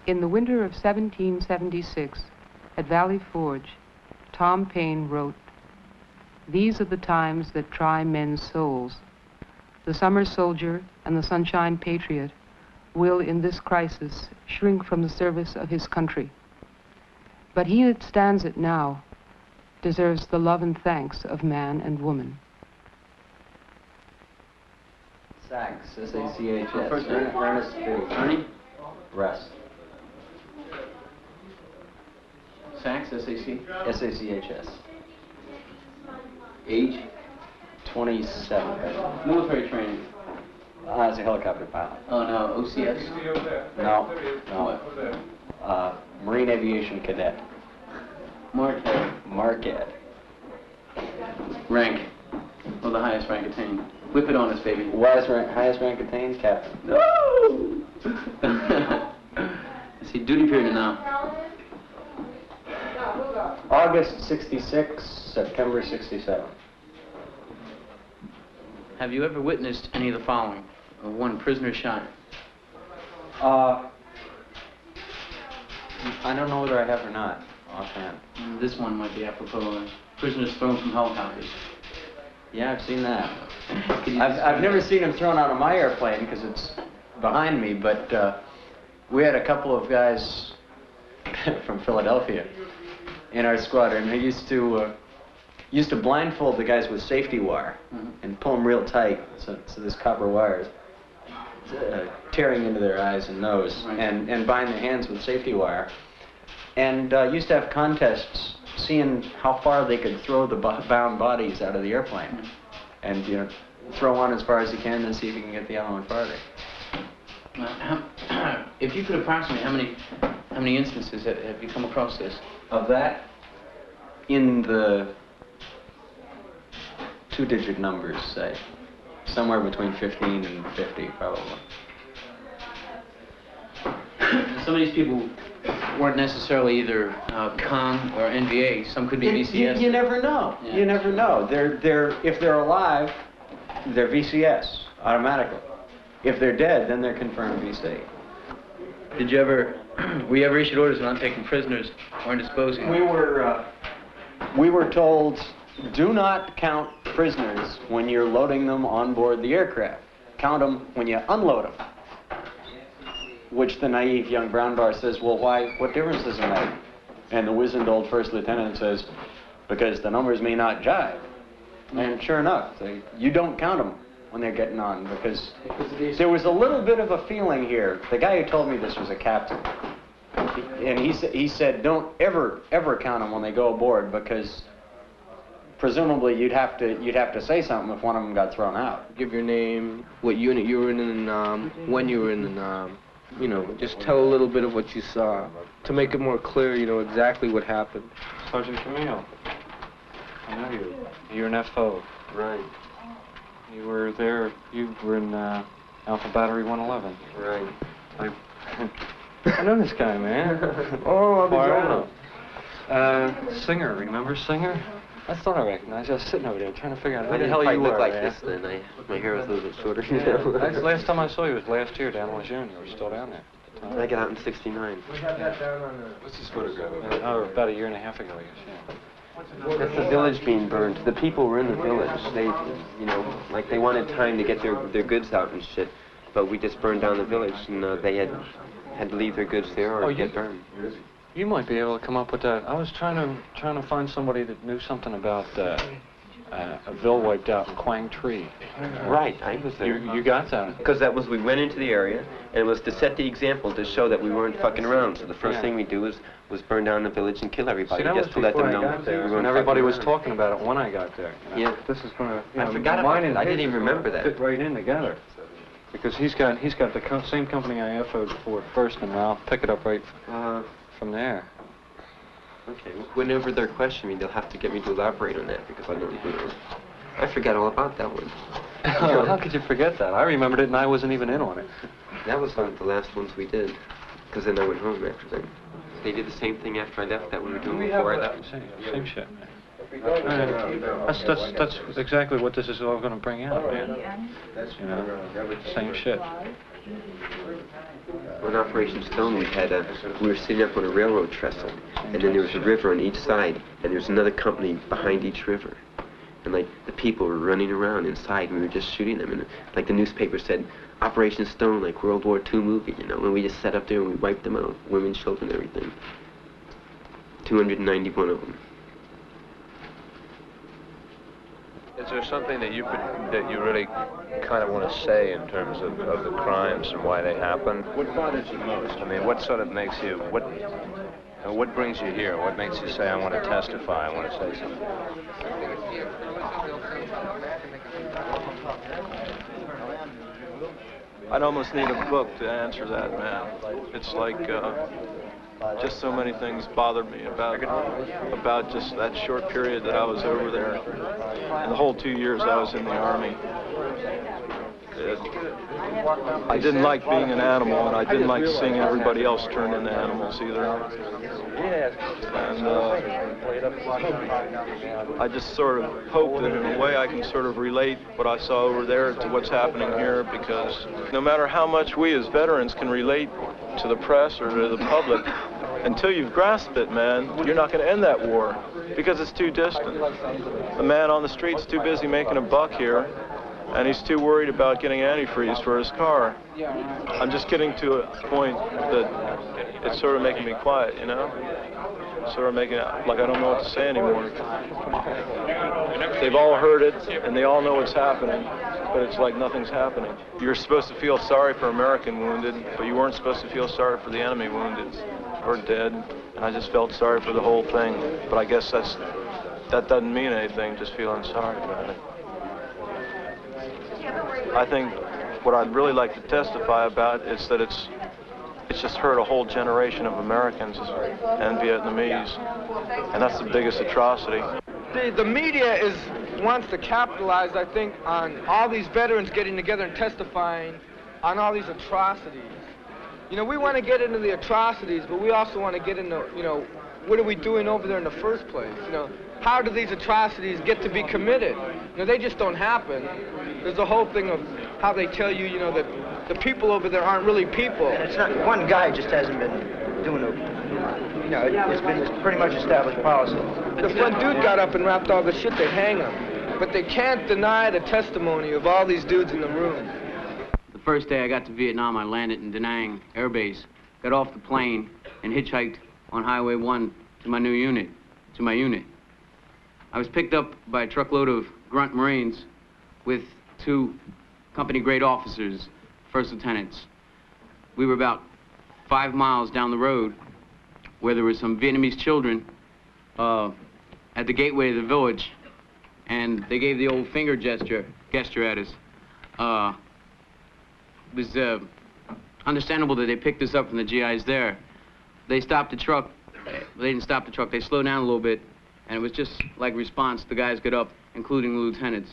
In the winter of 1776, at Valley Forge, Tom Paine wrote, "These are the times that try men's souls. The summer soldier and the sunshine patriot will, in this crisis, shrink from the service of his country. But he that stands it now deserves the love and thanks of man and woman." Sax, S-A-C-H-S. Ernest Ernie? Rest. Sax, S-A-C? S-A-C-H-S. Age? 27. Military training? As a helicopter pilot. Oh, no, OCS? No, no. Marine Aviation Cadet. Mark Ed. Rank? Well, the highest rank attained. Whip it on us, baby. Highest rank attained? Captain. No! Let's see, duty period now. August 66, September 67. Have you ever witnessed any of the following? One, prisoner shot. I don't know whether I have or not, offhand. This one might be apropos. Prisoners thrown from helicopters. Yeah, I've seen that. I've never seen them thrown out of my airplane because it's behind me, but we had a couple of guys from Philadelphia in our squadron who used to blindfold the guys with safety wire and pull them real tight, so this copper wire is tearing into their eyes and nose, and bind their hands with safety wire, and used to have contests seeing how far they could throw the bound bodies out of the airplane, and throw one as far as you can and see if you can get the other one farther. If you could approximate how many instances have you come across this? Of that, in the two-digit numbers, say, somewhere between 15 and 50, probably. Some of these people weren't necessarily either COM or NVA. Some could be VCS. You never know. Yeah. You never know. If they're alive, they're VCS automatically. If they're dead, then they're confirmed VC. Did you ever? Were you ever issued orders on taking prisoners or disposing? We were told, do not count prisoners when you're loading them on board the aircraft. Count them when you unload them. Which the naive young brown bar says, well, why? What difference does it make? And the wizened old first lieutenant says, because the numbers may not jive. And sure enough, you don't count them when they're getting on, because there was a little bit of a feeling here. The guy who told me this was a captain. And he said, don't ever count them when they go aboard, because presumably you'd have to say something if one of them got thrown out. Give your name, what unit you were in the NAM, when you were in the NAM. Just tell a little bit of what you saw to make it more clear, exactly what happened. Sergeant Camille, I know you. You're an FO. Right. You were there, you were in Alpha Battery 111. Right. I know this guy, man. Oh, Singer, remember Singer? I thought I recognized you. I was sitting over there trying to figure out who the hell you you look were, like man. this then. My hair was a little bit shorter. Last time I saw you was last year down in Lejeune. You were still down there at the time. I got out in '69. We had that down on the... What's this photograph? About a year and a half ago, I guess, yeah. That's the village being burned. The people were in the village. They, like they wanted time to get their goods out and shit. But we just burned down the village, and they had to leave their goods there or get burned. You might be able to come up with that. I was trying to find somebody that knew something about a ville wiped out in Quang Tri. Right, I was there. You got that? Because we went into the area, and it was to set the example to show that we weren't fucking around. So the first thing we do was burn down the village and kill everybody, just to let them know that when everybody was talking about it when I got there. Yeah, this is gonna. I forgot about it. I didn't even remember that. Fit right in together. Because he's got the same company I FO'd for first, and I'll pick it up right from there. Okay. Whenever they're questioning me, they'll have to get me to elaborate on that because I don't know. I forgot all about that one. How could you forget that? I remembered it, and I wasn't even in on it. That was one of the last ones we did, because then I went home after that. They did the same thing after I left that we were doing before I left. Same shit, man. That's exactly what this is all going to bring out, man. You know, same shit. On Operation Stone, we were sitting up on a railroad trestle, and then there was a river on each side, and there was another company behind each river. And like the people were running around inside, and we were just shooting them. And like the newspaper said, Operation Stone, like World War II movie, you know. And we just sat up there and we wiped them out, women, children, everything. 291 of them. Is there something that you really kind of want to say in terms of the crimes and why they happened? What bothers you most? I mean, what sort of makes you, what brings you here? What makes you say, I want to testify, I want to say something? I'd almost need a book to answer that, man. It's like, just so many things bothered me about just that short period that I was over there. And the whole 2 years I was in the Army. I didn't like being an animal, and I didn't like seeing everybody else turn into animals either. And I just sort of hope that in a way I can sort of relate what I saw over there to what's happening here, because no matter how much we as veterans can relate to the press or to the public, until you've grasped it, man, you're not going to end that war, because it's too distant. The man on the street's too busy making a buck here, and he's too worried about getting antifreeze for his car. I'm just getting to a point that it's sort of making me quiet, you know? Sort of making it like I don't know what to say anymore. They've all heard it, and they all know what's happening, but it's like nothing's happening. You're supposed to feel sorry for American wounded, but you weren't supposed to feel sorry for the enemy wounded or dead, and I just felt sorry for the whole thing. But I guess that doesn't mean anything, just feeling sorry about it. I think what I'd really like to testify about is that it's just hurt a whole generation of Americans and Vietnamese, and that's the biggest atrocity. The media wants to capitalize, I think, on all these veterans getting together and testifying on all these atrocities. You know, we want to get into the atrocities, but we also want to get into, you know, what are we doing over there in the first place? You know, how do these atrocities get to be committed? You know, they just don't happen. There's the whole thing of how they tell you, you know, that the people over there aren't really people. And it's not, one guy just hasn't been doing it. You know, it's been pretty much established policy. If one dude got up and rapped all the shit, they'd hang him. But they can't deny the testimony of all these dudes in the room. The first day I got to Vietnam, I landed in Da Nang Air Base, got off the plane, and hitchhiked on Highway 1 to my unit. I was picked up by a truckload of grunt Marines with 2 company-grade officers, first lieutenants. We were about 5 miles down the road where there were some Vietnamese children at the gateway of the village, and they gave the old finger gesture at us. It was understandable that they picked us up from the GIs there. They stopped the truck. They didn't stop the truck. They slowed down a little bit, and it was just like response. The guys got up, including the lieutenants,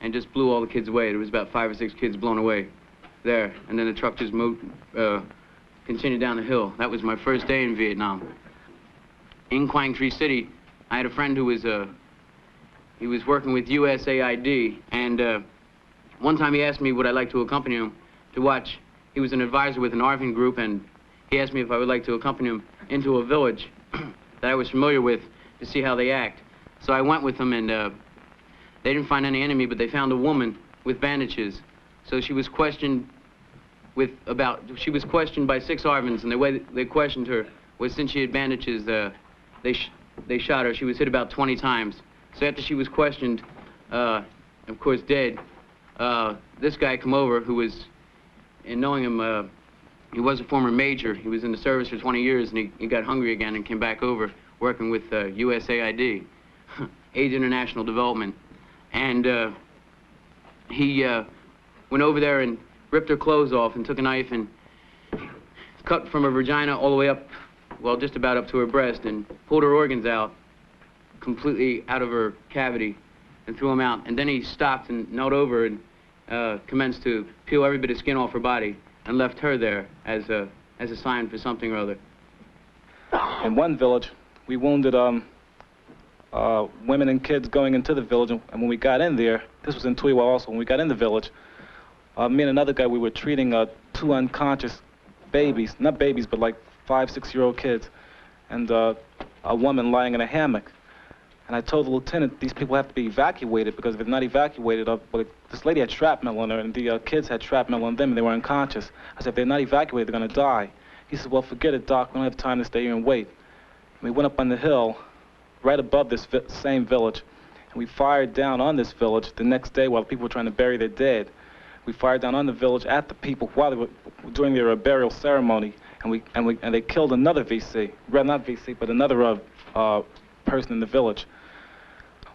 and just blew all the kids away. There was about 5 or 6 kids blown away there, and then the truck just moved, continued down the hill. That was my first day in Vietnam. In Quang Tri City, I had a friend who was he was working with USAID, and one time he asked me would I like to accompany him to watch. He was an advisor with an ARVN group, and he asked me if I would like to accompany him into a village that I was familiar with to see how they act. So I went with them, and they didn't find any enemy, but they found a woman with bandages. So she was questioned by 6 ARVNs, and the way they questioned her was, since she had bandages, they shot her. She was hit about 20 times. So after she was questioned, of course dead, this guy come over who was, in knowing him, he was a former major. He was in the service for 20 years, and he got hungry again and came back over working with USAID, AIDS International Development. And he went over there and ripped her clothes off and took a knife and cut from her vagina all the way up, well, just about up to her breast, and pulled her organs out, completely out of her cavity, and threw them out. And then he stopped and knelt over and commenced to peel every bit of skin off her body and left her there as a sign for something or other. In one village, we wounded women and kids going into the village. And when we got in there, this was in Tuiwa also, when we got in the village, me and another guy, we were treating 2 unconscious babies, not babies, but like 5, 6-year-old kids, and a woman lying in a hammock. And I told the lieutenant, these people have to be evacuated, because if they're not evacuated, this lady had shrapnel on her, and the kids had shrapnel on them, and they were unconscious. I said, if they're not evacuated, they're gonna die. He said, well, forget it, Doc, we don't have time to stay here and wait. And we went up on the hill, right above this same village, and we fired down on this village the next day while people were trying to bury their dead. We fired down on the village at the people while they were doing their burial ceremony, and they killed another VC, well, not VC, but another person in the village.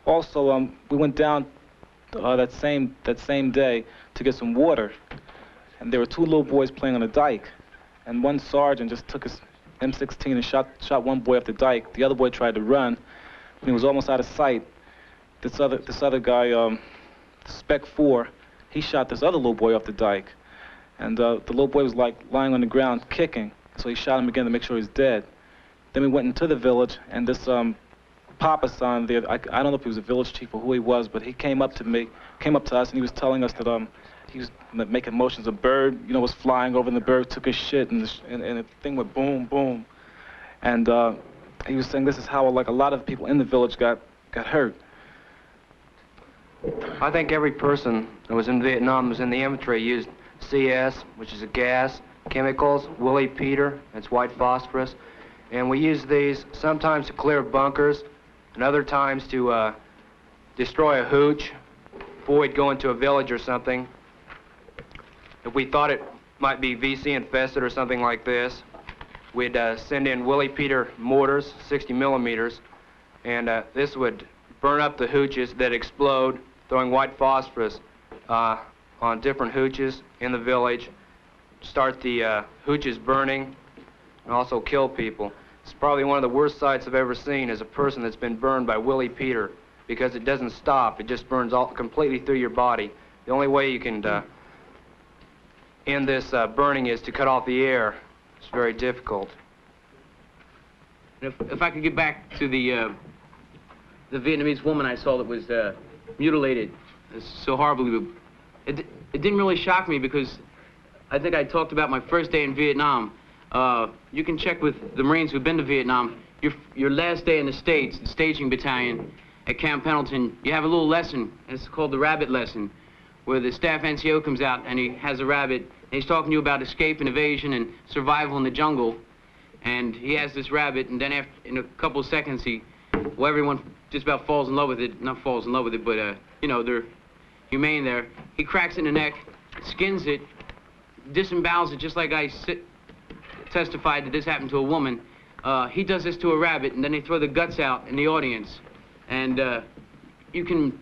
Also, we went down that same day to get some water, and there were 2 little boys playing on a dike, and one sergeant just took his M16 and shot one boy off the dike. The other boy tried to run. When he was almost out of sight, this other guy, Spec 4, he shot this other little boy off the dike, and the little boy was like lying on the ground kicking, so he shot him again to make sure he's dead. Then we went into the village, and this Papa son there, I don't know if he was a village chief or who he was, but he came up to us, and he was telling us that he was making motions. A bird, was flying over, and the bird took his shit, and the thing went boom, boom. And he was saying this is how like a lot of people in the village got hurt. I think every person that was in Vietnam was in the infantry used CS, which is a gas, chemicals, Willie Peter, that's white phosphorus, and we use these sometimes to clear bunkers, and other times to destroy a hooch before we'd go into a village or something. If we thought it might be VC infested or something like this, we'd send in Willie Peter mortars, 60 millimeters, and this would burn up the hooches that explode, throwing white phosphorus on different hooches in the village, start the hooches burning, and also kill people. It's probably one of the worst sights I've ever seen is a person that's been burned by Willie Peter, because it doesn't stop. It just burns all completely through your body. The only way you can end this burning is to cut off the air. It's very difficult. If I could get back to the Vietnamese woman I saw that was mutilated so horribly, it didn't really shock me, because I think I talked about my first day in Vietnam. You can check with the Marines who've been to Vietnam. Your last day in the States, the staging battalion at Camp Pendleton, you have a little lesson. It's called the rabbit lesson, where the staff NCO comes out and he has a rabbit, and he's talking to you about escape and evasion and survival in the jungle. And he has this rabbit, and then in a couple of seconds, everyone just about falls in love with it. Not falls in love with it, but they're humane there. He cracks it in the neck, skins it, disembowels it, just like I testified that this happened to a woman. He does this to a rabbit, and then they throw the guts out in the audience. And you can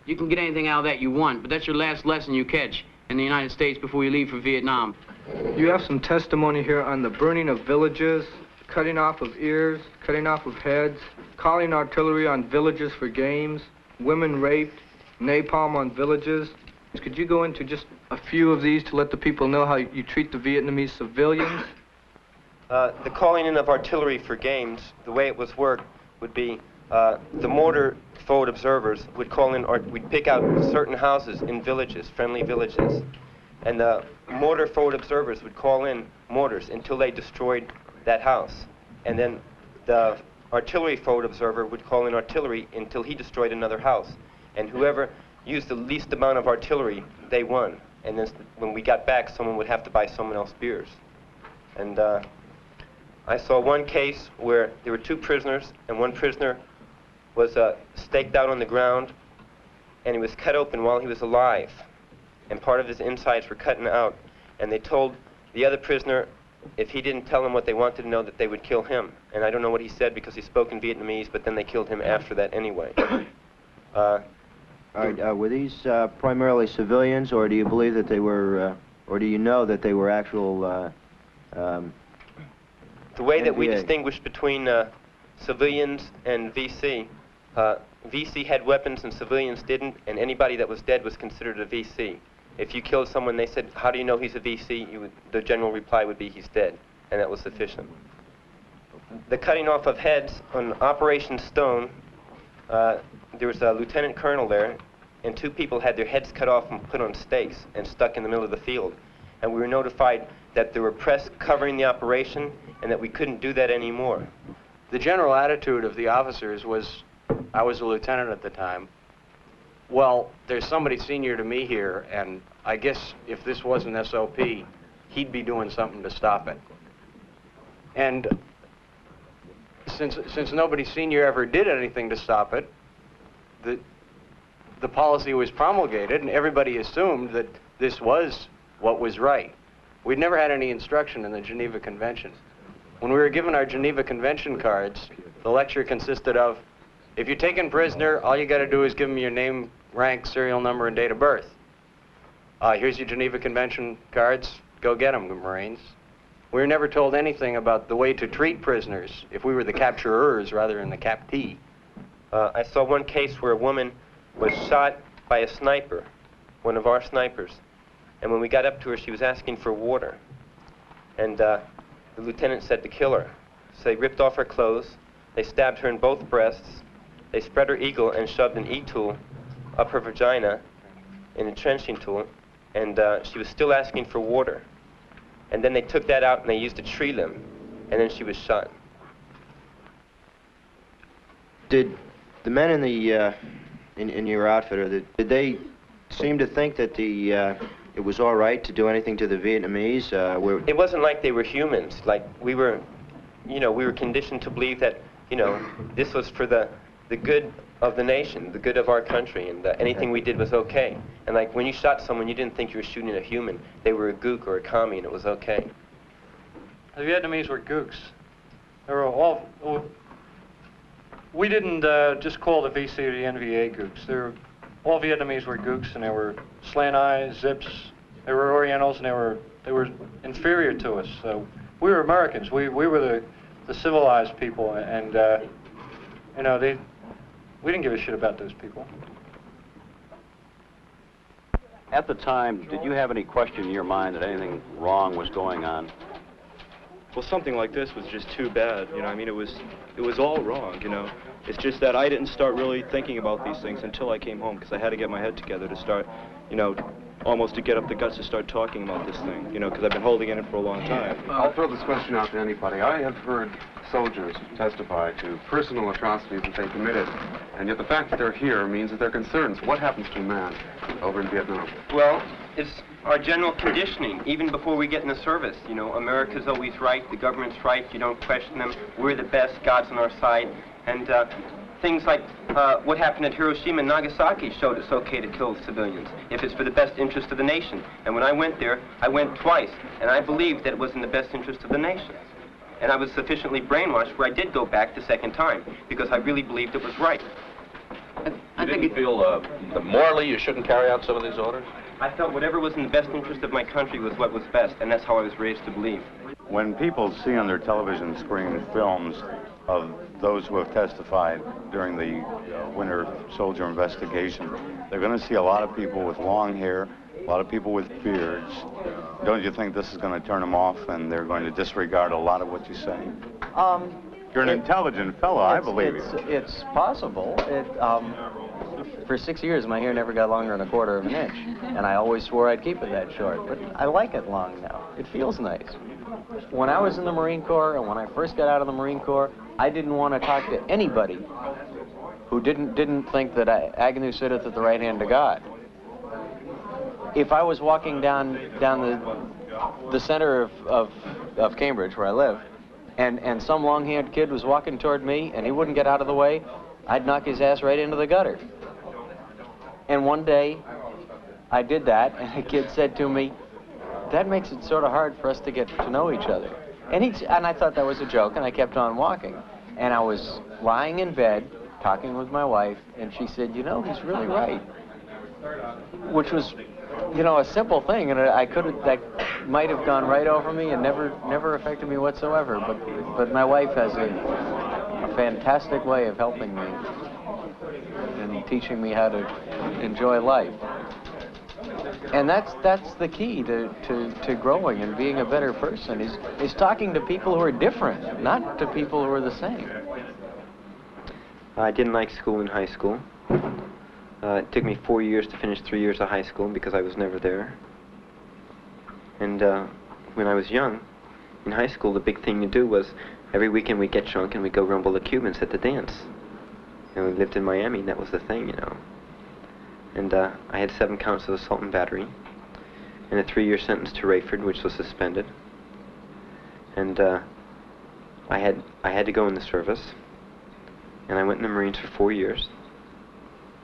get anything out of that you want, but that's your last lesson you catch in the United States before you leave for Vietnam. You have some testimony here on the burning of villages, cutting off of ears, cutting off of heads, calling artillery on villages for games, women raped, napalm on villages. Could you go into just a few of these to let the people know how you treat the Vietnamese civilians? The calling in of artillery for games, the way it was worked would be the mortar forward observers would call in, or we'd pick out certain houses in villages, friendly villages, and the mortar forward observers would call in mortars until they destroyed that house. And then the artillery forward observer would call in artillery until he destroyed another house. And whoever used the least amount of artillery, they won. And then when we got back, someone would have to buy someone else beers. And I saw one case where there were 2 prisoners, and one prisoner was staked out on the ground, and he was cut open while he was alive, and part of his insides were cutting out. And they told the other prisoner if he didn't tell them what they wanted to know, that they would kill him. And I don't know what he said because he spoke in Vietnamese, but then they killed him after that anyway. Were these primarily civilians, or do you believe that they were, or do you know that they were actual the way that we distinguish between civilians and VC, VC had weapons and civilians didn't, and anybody that was dead was considered a VC. If you killed someone, they said, how do you know he's a VC? The general reply would be, he's dead, and that was sufficient. the cutting off of heads on Operation Stone, there was a lieutenant colonel there, and 2 people had their heads cut off and put on stakes and stuck in the middle of the field. And we were notified that there were press covering the operation and that we couldn't do that anymore. The general attitude of the officers was, I was a lieutenant at the time, well, there's somebody senior to me here, and I guess if this wasn't SOP, he'd be doing something to stop it. And since nobody senior ever did anything to stop it, the policy was promulgated, and everybody assumed that this was what was right. We'd never had any instruction in the Geneva Convention. When we were given our Geneva Convention cards, the lecture consisted of, if you're taken prisoner, all you got to do is give them your name, rank, serial number, and date of birth. Here's your Geneva Convention cards. Go get them, Marines. We were never told anything about the way to treat prisoners if we were the capturers rather than the captee. I saw one case where a woman was shot by a sniper, one of our snipers. And when we got up to her, she was asking for water. And the lieutenant said to kill her. So they ripped off her clothes, they stabbed her in both breasts, they spread her eagle and shoved an E-tool up her vagina, an entrenching tool, and she was still asking for water. And then they took that out and they used a tree limb, and then she was shot. Did the men in the in your outfit, or did they seem to think that it was all right to do anything to the Vietnamese? It wasn't like they were humans. Like we were, we were conditioned to believe that, this was for the good of the nation, the good of our country, and anything we did was okay. And like when you shot someone, you didn't think you were shooting a human. They were a gook or a commie, and it was okay. The Vietnamese were gooks. They were all. We didn't just call the VC or the NVA gooks. All Vietnamese were gooks, and they were slant eyes, zips. They were Orientals, and they were inferior to us. So we were Americans. We were the civilized people, and we didn't give a shit about those people. At the time, did you have any question in your mind that anything wrong was going on? Well, something like this was just too bad, I mean, it was all wrong, It's just that I didn't start really thinking about these things until I came home, because I had to get my head together to start, almost to get up the guts to start talking about this thing, because I've been holding it in for a long time. I'll throw this question out to anybody. I have heard soldiers testify to personal atrocities that they committed, and yet the fact that they're here means that they're concerned. What happens to a man over in Vietnam? Well, it's our general conditioning, even before we get in the service. America's always right, the government's right, you don't question them, we're the best, God's on our side. And things like what happened at Hiroshima and Nagasaki showed it's okay to kill civilians if it's for the best interest of the nation. And when I went there, I went twice, and I believed that it was in the best interest of the nation. And I was sufficiently brainwashed where I did go back the second time, because I really believed it was right. You didn't feel that morally you shouldn't carry out some of these orders? I felt whatever was in the best interest of my country was what was best, and that's how I was raised to believe. When people see on their television screen films of those who have testified during the Winter Soldier investigation, they're going to see a lot of people with long hair, a lot of people with beards. Don't you think this is going to turn them off and they're going to disregard a lot of what you say? You're an intelligent fellow, I believe you. It's possible. For 6 years, my hair never got longer than a quarter of an inch, and I always swore I'd keep it that short, but I like it long now. It feels nice. When I was in the Marine Corps, and when I first got out of the Marine Corps, I didn't want to talk to anybody who didn't think that Agnew sitteth at the right hand of God. If I was walking down the center of Cambridge, where I live, and some long-haired kid was walking toward me, and he wouldn't get out of the way, I'd knock his ass right into the gutter. And one day, I did that, and a kid said to me, that makes it sort of hard for us to get to know each other. And I thought that was a joke, and I kept on walking. And I was lying in bed, talking with my wife, and she said, he's really right. Which was, a simple thing, and that might have gone right over me and never affected me whatsoever. But my wife has a fantastic way of helping me and teaching me how to enjoy life. And that's the key to growing and being a better person, is talking to people who are different, not to people who are the same. I didn't like school in high school. It took me 4 years to finish 3 years of high school because I was never there. And when I was young, in high school, the big thing to do was every weekend we'd get drunk and we'd go rumble the Cubans at the dance. And we lived in Miami, and that was the thing, you know. And I had 7 counts of assault and battery, and a 3-year sentence to Rayford, which was suspended. And I had to go in the service, and I went in the Marines for 4 years.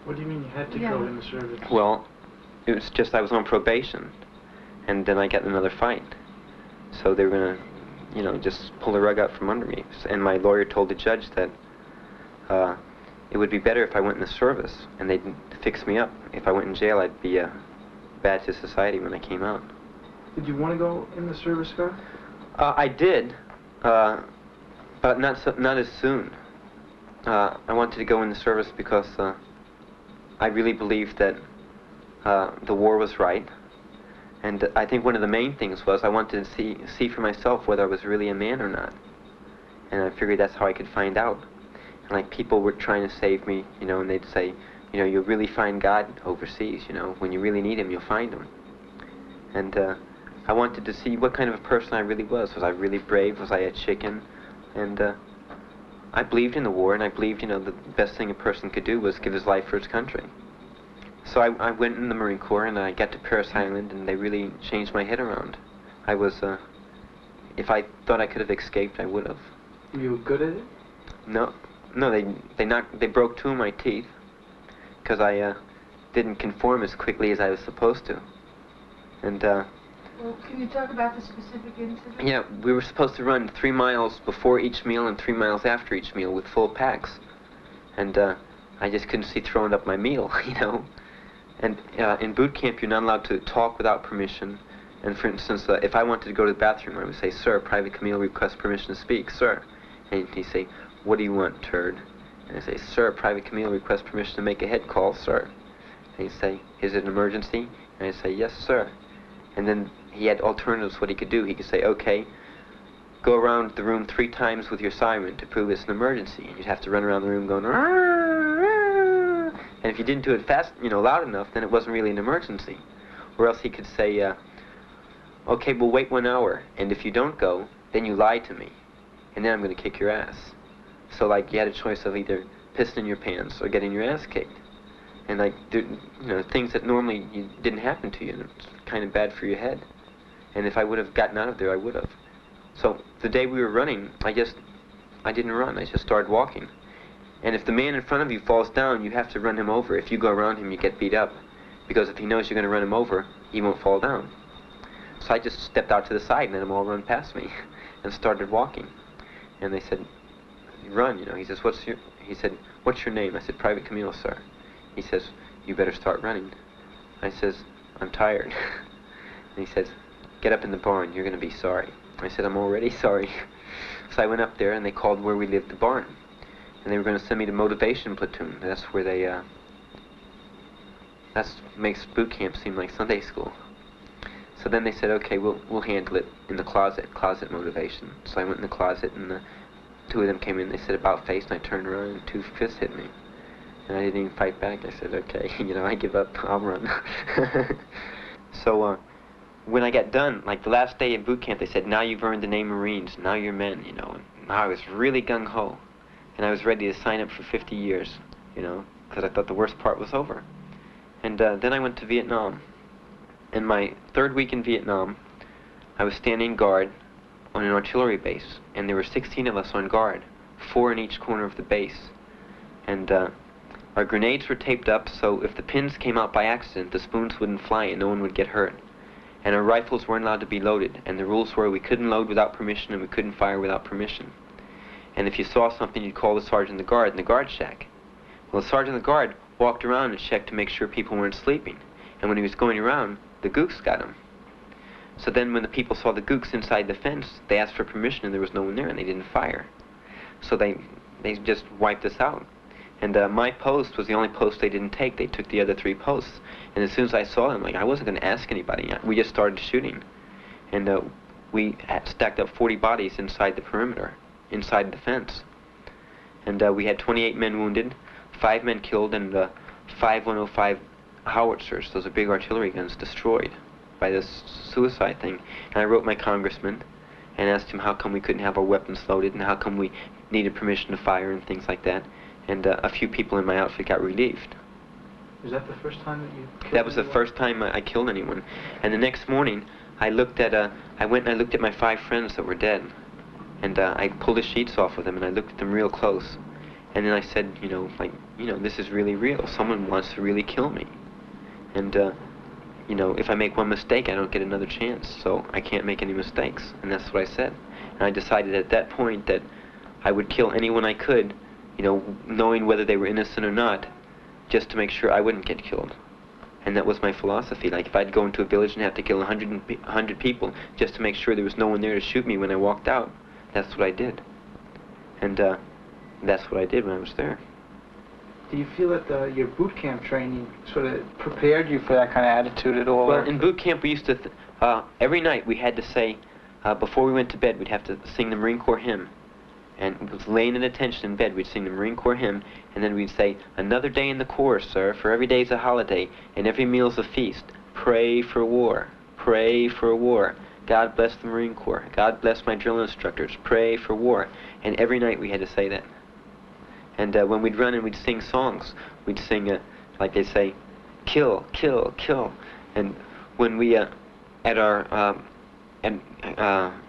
What do you mean you had to go in the service? Well, it was just I was on probation, and then I got in another fight. So they were gonna, you know, just pull the rug out from under me. And my lawyer told the judge that it would be better if I went in the service, and they'd fix me up. If I went in jail, I'd be bad to society when I came out. Did you want to go in the service, Scott? I did, but not as soon. I wanted to go in the service because I really believed that the war was right. And I think one of the main things was I wanted to see for myself whether I was really a man or not. And I figured that's how I could find out. And like people were trying to save me, you know, and they'd say, you know, you'll really find God overseas, you know. When you really need him, you'll find him. And I wanted to see what kind of a person I really was. Was I really brave? Was I a chicken? And I believed in the war, and I believed, you know, the best thing a person could do was give his life for his country. So I went in the Marine Corps, and I got to Paris Island, and they really changed my head around. I was, if I thought I could have escaped, I would have. Were you good at it? No, they broke 2 of my teeth, because I didn't conform as quickly as I was supposed to. And well, can you talk about the specific incident? yeah, we were supposed to run 3 miles before each meal and 3 miles after each meal with full packs. And I just couldn't see throwing up my meal, you know. And in boot camp, you're not allowed to talk without permission. And for instance, if I wanted to go to the bathroom, I would say, "Sir, Private Camille requests permission to speak, sir." And he'd say, "What do you want, turd?" And I'd say, "Sir, Private Camille requests permission to make a head call, sir." And he'd say, "Is it an emergency?" And I'd say, "Yes, sir." And then he had alternatives what he could do. He could say, "Okay, go around the room 3 times with your siren to prove it's an emergency." And you'd have to run around the room going, "Arr!" And if you didn't do it fast, you know, loud enough, then it wasn't really an emergency. Or else he could say, "Okay, we'll wait 1 hour, and if you don't go, then you lie to me, and then I'm going to kick your ass." So, like, you had a choice of either pissing in your pants or getting your ass kicked. And, like, you know, things that normally didn't happen to you, and it's kind of bad for your head. And if I would have gotten out of there, I would have. So, the day we were running, I didn't run, I just started walking. And if the man in front of you falls down, you have to run him over. If you go around him, you get beat up. Because if he knows you're going to run him over, he won't fall down. So I just stepped out to the side and let them all run past me and started walking. And they said, "Run," you know. He says, "What's your name?" I said, "Private Camille, sir." He says, "You better start running." I says, "I'm tired." And he says, "Get up in the barn, you're going to be sorry." I said, "I'm already sorry." So I went up there and they called where we lived the barn. And they were going to send me to motivation platoon. That's where they, that makes boot camp seem like Sunday school. So then they said, "Okay, we'll handle it in the closet motivation." So I went in the closet, and 2 of them came in. They said, "About face," and I turned around, and 2 fists hit me. And I didn't even fight back. I said, "Okay, you know, I give up. I'll run." So when I got done, like the last day of boot camp, they said, "Now you've earned the name Marines. Now you're men," you know. And I was really gung-ho. And I was ready to sign up for 50 years, you know, because I thought the worst part was over. And then I went to Vietnam. In my 3rd week in Vietnam, I was standing guard on an artillery base, and there were 16 of us on guard, 4 in each corner of the base. And our grenades were taped up, so if the pins came out by accident, the spoons wouldn't fly and no one would get hurt. And our rifles weren't allowed to be loaded, and the rules were we couldn't load without permission and we couldn't fire without permission. And if you saw something, you'd call the sergeant of the guard in the guard shack. Well, the sergeant of the guard walked around and checked to make sure people weren't sleeping. And when he was going around, the gooks got him. So then when the people saw the gooks inside the fence, they asked for permission and there was no one there and they didn't fire. So they just wiped us out. And my post was the only post they didn't take. They took the other 3 posts. And as soon as I saw them, like, I wasn't going to ask anybody. We just started shooting. And we stacked up 40 bodies inside the perimeter, inside the fence. And we had 28 men wounded, 5 men killed, and 5 105 howitzers, those are big artillery guns, destroyed by this suicide thing. And I wrote my congressman and asked him how come we couldn't have our weapons loaded and how come we needed permission to fire and things like that. And a few people in my outfit got relieved. Was that the first time that you killed That was anyone? the first time I killed anyone. And the next morning, I looked at I went and I looked at my 5 friends that were dead. And I pulled the sheets off of them and I looked at them real close. And then I said, you know, like, you know, this is really real. Someone wants to really kill me. And, you know, if I make one mistake, I don't get another chance. So I can't make any mistakes. And that's what I said. And I decided at that point that I would kill anyone I could, you know, knowing whether they were innocent or not, just to make sure I wouldn't get killed. And that was my philosophy. Like, if I'd go into a village and have to kill 100 people just to make sure there was no one there to shoot me when I walked out, that's what I did. And that's what I did when I was there. Do you feel that your boot camp training sort of prepared you for that kind of attitude at all? Well, in boot camp we used to, every night we had to say, before we went to bed, we'd have to sing the Marine Corps hymn. And it was laying in attention in bed, we'd sing the Marine Corps hymn, and then we'd say, another day in the Corps, sir, for every day's a holiday, and every meal's a feast. Pray for war. Pray for war. God bless the Marine Corps. God bless my drill instructors. Pray for war. And every night we had to say that. And when we'd run and we'd sing songs, we'd sing, like they say, kill, kill, kill. And when we, at our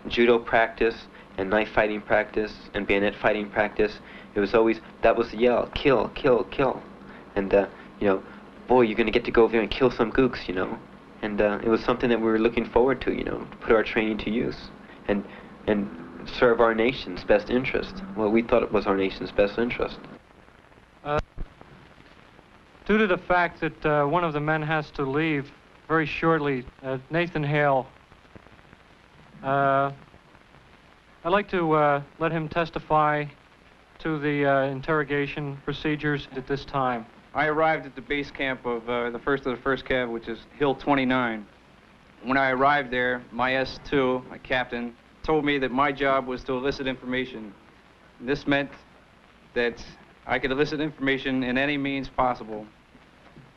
judo practice, and knife fighting practice, and bayonet fighting practice, it was always, that was the yell, kill, kill, kill. And, you know, boy, you're going to get to go over there and kill some gooks, you know. And it was something that we were looking forward to, you know, to put our training to use. And serve our nation's best interest. Well, we thought it was our nation's best interest. Due to the fact that one of the men has to leave very shortly, Nathan Hale, I'd like to let him testify to the interrogation procedures at this time. I arrived at the base camp of the 1st of the 1st Cav, which is Hill 29. When I arrived there, my S2, my captain, told me that my job was to elicit information. This meant that I could elicit information in any means possible.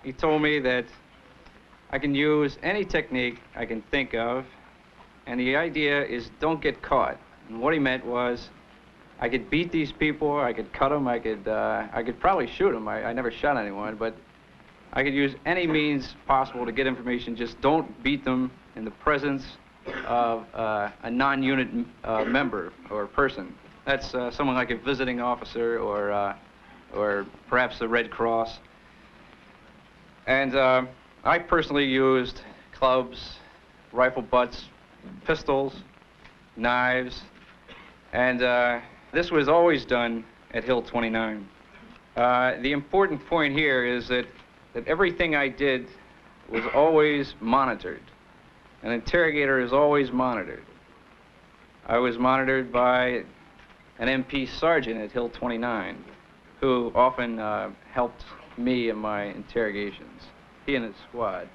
He told me that I can use any technique I can think of, and the idea is don't get caught. And what he meant was I could beat these people, I could cut them, I could probably shoot them. I never shot anyone, but I could use any means possible to get information. Just don't beat them in the presence of a non-unit member or person. That's someone like a visiting officer or perhaps the Red Cross. And I personally used clubs, rifle butts, pistols, knives, and this was always done at Hill 29. The important point here is that everything I did was always monitored. An interrogator is always monitored. I was monitored by an MP sergeant at Hill 29, who often helped me in my interrogations, he and his squad.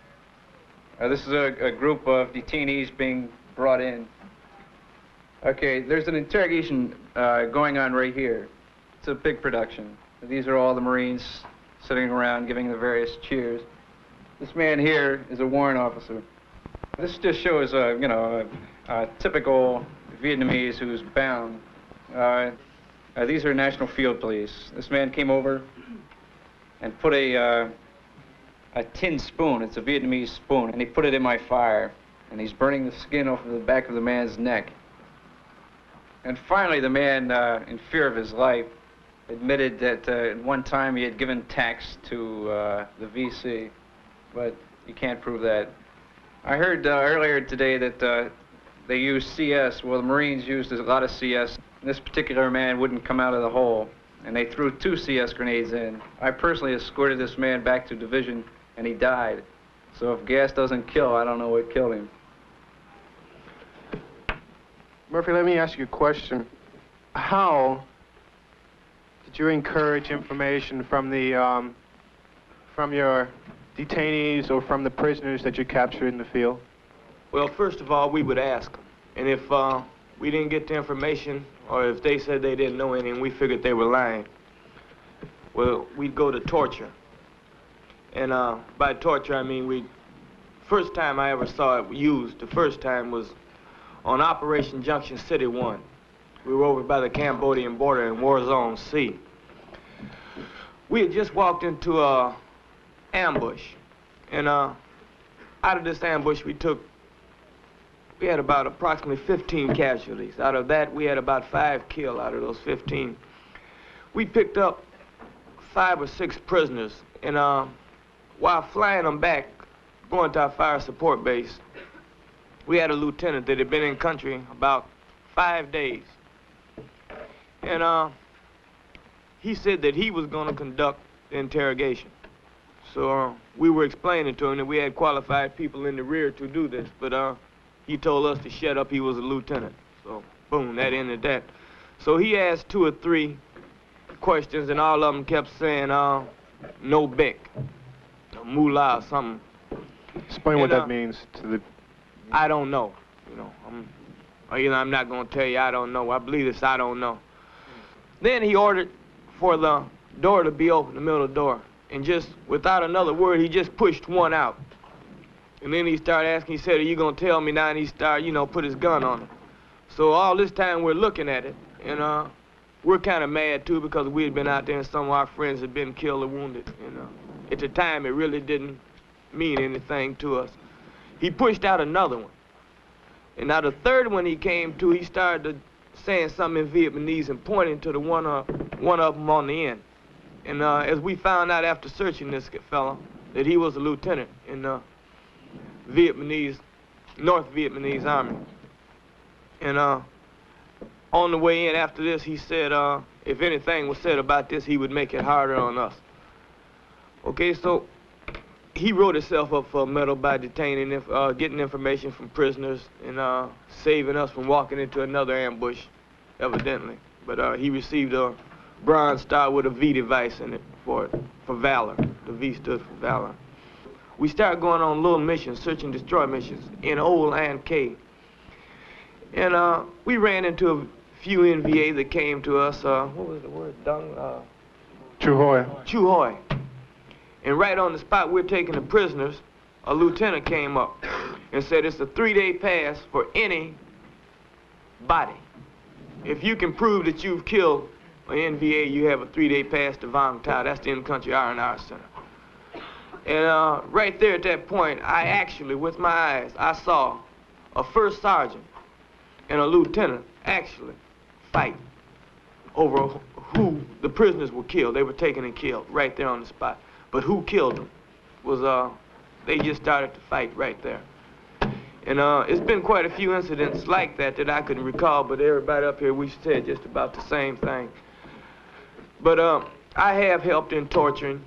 This is a group of detainees being brought in. Okay, there's an interrogation going on right here. It's a big production. These are all the Marines sitting around giving the various cheers. This man here is a warrant officer. This just shows, you know, a typical Vietnamese who's bound. These are National Field Police. This man came over and put a tin spoon, it's a Vietnamese spoon, and he put it in my fire, and he's burning the skin off of the back of the man's neck. And finally, the man, in fear of his life, admitted that at one time he had given tax to the VC, but you can't prove that. I heard earlier today that they used CS. Well, the Marines used a lot of CS. This particular man wouldn't come out of the hole, and they threw 2 CS grenades in. I personally escorted this man back to division, and he died. So if gas doesn't kill, I don't know what killed him. Murphy, let me ask you a question. How did did you encourage information from the from your detainees or from the prisoners that you captured in the field? Well, first of all, we would ask them. And if we didn't get the information, or if they said they didn't know anything, we figured they were lying, well, we'd go to torture. And by torture, I mean first time I ever saw it used, the first time was on Operation Junction City 1. We were over by the Cambodian border in War Zone C. We had just walked into a ambush. And out of this ambush, we had about approximately 15 casualties. Out of that, we had about 5 killed out of those 15. We picked up 5 or 6 prisoners, and while flying them back, going to our fire support base, we had a lieutenant that had been in country about 5 days. And he said that he was going to conduct the interrogation. So we were explaining to him that we had qualified people in the rear to do this, but he told us to shut up. He was a lieutenant. So boom, that ended that. So he asked 2 or 3 questions, and all of them kept saying, no Beck, moolah or something. Explain what that means to the... I don't know. I'm not going to tell you I don't know. I believe this, I don't know. Then he ordered for the door to be open, the middle door. And just without another word, he just pushed one out. And then he started asking, he said, are you going to tell me now? And he started, put his gun on him. So all this time we're looking at it, and we're kind of mad too, because we had been out there and some of our friends had been killed or wounded. And at the time, it really didn't mean anything to us. He pushed out another one. And now the third one he came to, he started saying something in Vietnamese and pointing to the one of them on the end. And as we found out after searching this fellow, that he was a lieutenant in the North Vietnamese Army. And on the way in after this, he said if anything was said about this, he would make it harder on us. Okay, so he wrote himself up for a medal by detaining, getting information from prisoners and saving us from walking into another ambush, evidently. But he received a Bronze Star with a V device in it for valor. The V stood for valor. We started going on little missions, search and destroy missions in Old Land Cave. And we ran into a few NVA that came to us, what was the word, Chu Hoi. Chu Hoi. And right on the spot we're taking the prisoners, a lieutenant came up and said it's a 3-day pass for any body. If you can prove that you've killed an NVA, you have a 3-day pass to Vang Tao. That's the in-country R&R Center. And right there at that point, I actually, with my eyes, I saw a first sergeant and a lieutenant actually fight over who the prisoners were killed. They were taken and killed right there on the spot. But who killed them was, they just started to fight right there. And it's been quite a few incidents like that that I can recall, but everybody up here, we said just about the same thing. But I have helped in torturing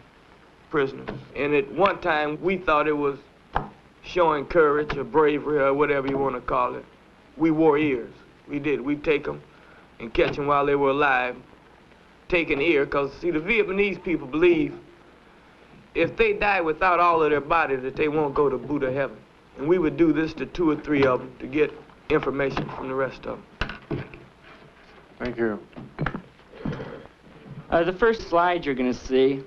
prisoners. And at one time, we thought it was showing courage or bravery or whatever you want to call it. We wore ears. We did. We'd take them and catch them while they were alive, take an ear, because, see, the Vietnamese people believe if they die without all of their body, that they won't go to Buddha heaven. And we would do this to 2 or 3 of them to get information from the rest of them. Thank you. The first slide you're going to see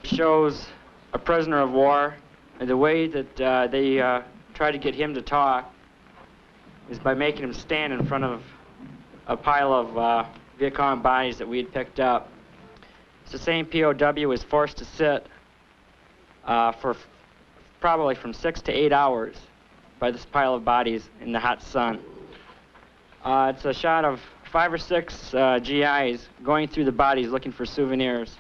shows a prisoner of war. And the way that they try to get him to talk is by making him stand in front of a pile of Viet Cong bodies that we had picked up. It's the same POW was forced to sit for probably from 6 to 8 hours by this pile of bodies in the hot sun. It's a shot of 5 or 6 GIs going through the bodies looking for souvenirs.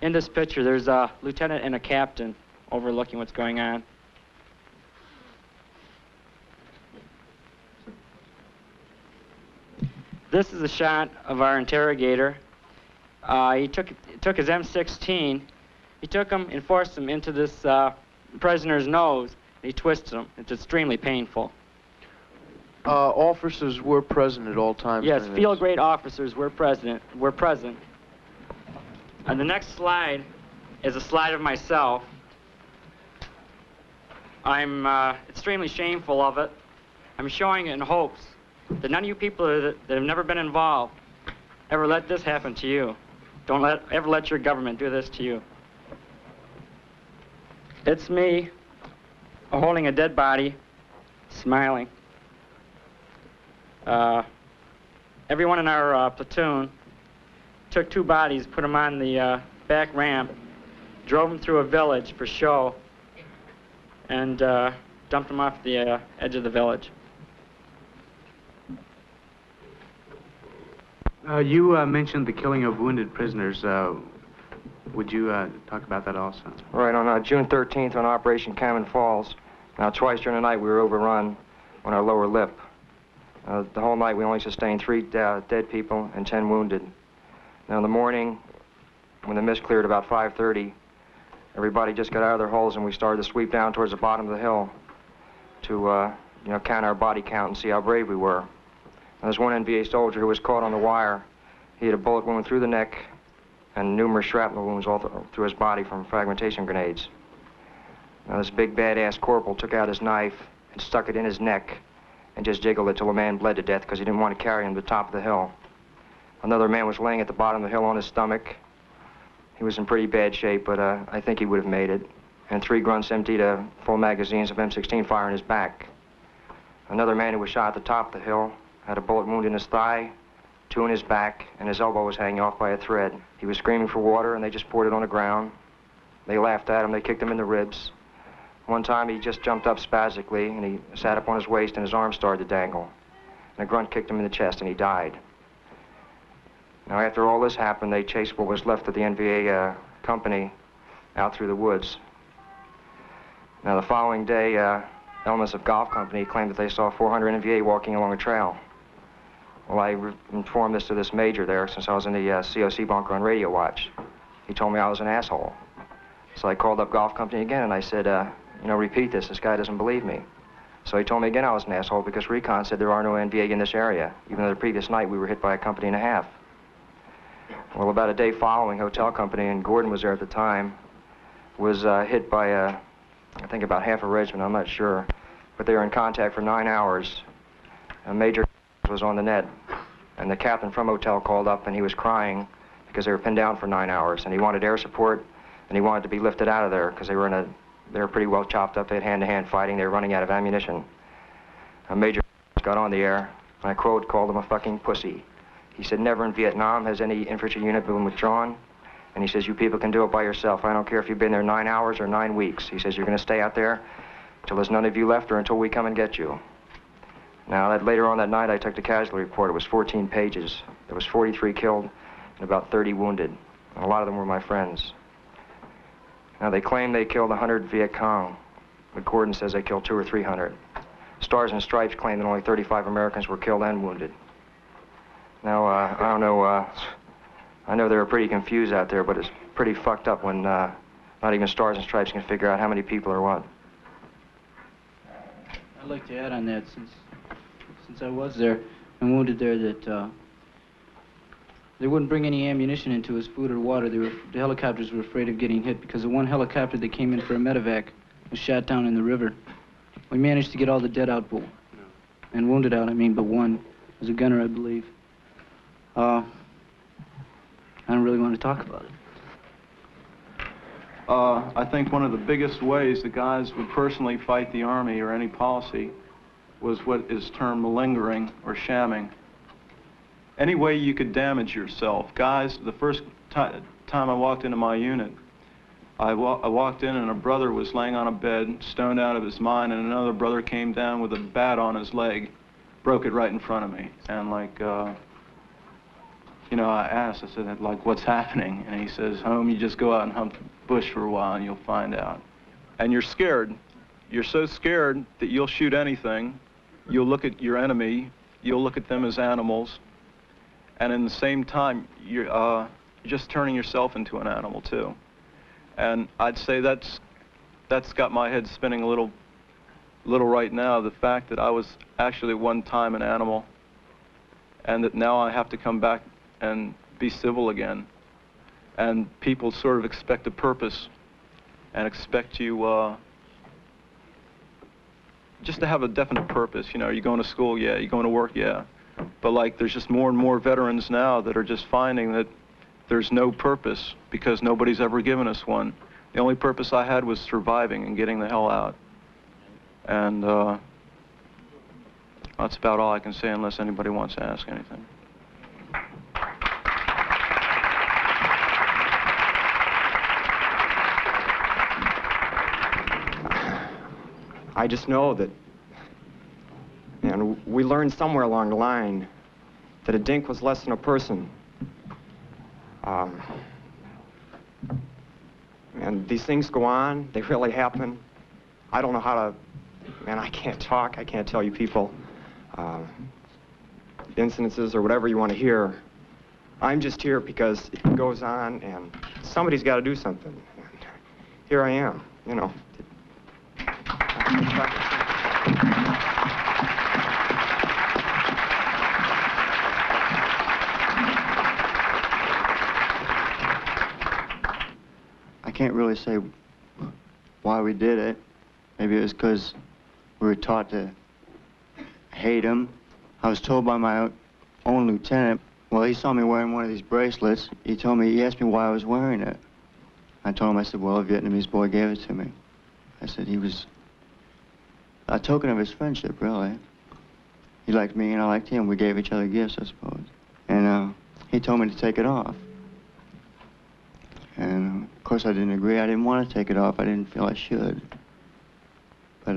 In this picture, there's a lieutenant and a captain overlooking what's going on. This is a shot of our interrogator. He took his M16. He took him and forced him into this prisoner's nose. And he twisted him. It's extremely painful. Officers were present at all times. Yes, field-grade officers were present. The next slide is a slide of myself. I'm extremely shameful of it. I'm showing it in hopes that none of you people that have never been involved ever let this happen to you. Don't ever let your government do this to you. It's me holding a dead body, smiling. Everyone in our platoon took 2 bodies, put them on the back ramp, drove them through a village for show, and dumped them off the edge of the village. You mentioned the killing of wounded prisoners. Would you talk about that also? Right, on June 13th on Operation Cannon Falls, twice during the night we were overrun on our lower lip. The whole night we only sustained 3 dead people and 10 wounded. Now in the morning, when the mist cleared about 5:30, everybody just got out of their holes and we started to sweep down towards the bottom of the hill to count our body count and see how brave we were. Now, there's one NVA soldier who was caught on the wire. He had a bullet wound through the neck and numerous shrapnel wounds all through his body from fragmentation grenades. Now this big badass corporal took out his knife and stuck it in his neck and just jiggled it till the man bled to death because he didn't want to carry him to the top of the hill. Another man was laying at the bottom of the hill on his stomach. He was in pretty bad shape, but I think he would have made it. And 3 grunts emptied full magazines of M16 fire in his back. Another man who was shot at the top of the hill had a bullet wound in his thigh, 2 in his back, and his elbow was hanging off by a thread. He was screaming for water, and they just poured it on the ground. They laughed at him. They kicked him in the ribs. One time, he just jumped up spastically, and he sat up on his waist, and his arms started to dangle. And a grunt kicked him in the chest, and he died. Now, after all this happened, they chased what was left of the NVA company out through the woods. Now, the following day, elements of golf company claimed that they saw 400 NVA walking along a trail. Well, I informed this to this major there since I was in the COC bunker on radio watch. He told me I was an asshole. So I called up golf company again and I said, repeat this. This guy doesn't believe me. So he told me again I was an asshole because recon said there are no NVA in this area, even though the previous night we were hit by a company and a half. Well, about a day following, hotel company, and Gordon was there at the time, was hit by I think about half a regiment, I'm not sure. But they were in contact for 9 hours. A major was on the net, and the captain from hotel called up and he was crying because they were pinned down for 9 hours and he wanted air support and he wanted to be lifted out of there because they were pretty well chopped up. They had hand-to-hand fighting. They were running out of ammunition. A major got on the air, and I quote, called him a fucking pussy. He said, never in Vietnam has any infantry unit been withdrawn. And he says, you people can do it by yourself. I don't care if you've been there 9 hours or 9 weeks. He says, you're going to stay out there until there's none of you left or until we come and get you. Now, later on that night, I took the casualty report. It was 14 pages. There was 43 killed and about 30 wounded. And a lot of them were my friends. Now, they claim they killed 100 Viet Cong, but Gordon says they killed 200 or 300. Stars and Stripes claim that only 35 Americans were killed and wounded. Now, I don't know, I know they were pretty confused out there, but it's pretty fucked up when not even Stars and Stripes can figure out how many people are what. I'd like to add on that, since I was there and wounded there, that they wouldn't bring any ammunition into us, food or water. The helicopters were afraid of getting hit because the one helicopter that came in for a medevac was shot down in the river. We managed to get all the dead out, and wounded out, but one. It was a gunner, I believe. I don't really want to talk about it. I think one of the biggest ways the guys would personally fight the Army or any policy was what is termed malingering or shamming. Any way you could damage yourself. Guys, the first time I walked into my unit, I walked in and a brother was laying on a bed, stoned out of his mind, and another brother came down with a bat on his leg, broke it right in front of me. And I asked, I said, what's happening? And he says, home, you just go out and hunt the bush for a while and you'll find out. And you're scared. You're so scared that you'll shoot anything. You'll look at your enemy. You'll look at them as animals. And in the same time, you're just turning yourself into an animal, too. And I'd say that's got my head spinning a little right now, the fact that I was actually at one time an animal, and that now I have to come back and be civil again. and people sort of expect a purpose and expect you just to have a definite purpose. You know, are you going to school? Yeah. Are you going to work? Yeah. But like, there's just more and more veterans now that are just finding that there's no purpose because nobody's ever given us one. The only purpose I had was surviving and getting the hell out. And that's about all I can say unless anybody wants to ask anything. I just know that, and we learned somewhere along the line that a dink was less than a person. And these things go on, they really happen. I don't know how to, man, I can't talk, I can't tell you people incidences or whatever you want to hear. I'm just here because it goes on and somebody's got to do something. And here I am, you know. I can't really say why we did it. Maybe it was because we were taught to hate him. I was told by my own lieutenant, well, he saw me wearing one of these bracelets. He asked me why I was wearing it. I told him, I said, well, a Vietnamese boy gave it to me. I said he was a token of his friendship, really. He liked me and I liked him. We gave each other gifts, I suppose. And he told me to take it off. And of course I didn't agree. I didn't want to take it off. I didn't feel I should. But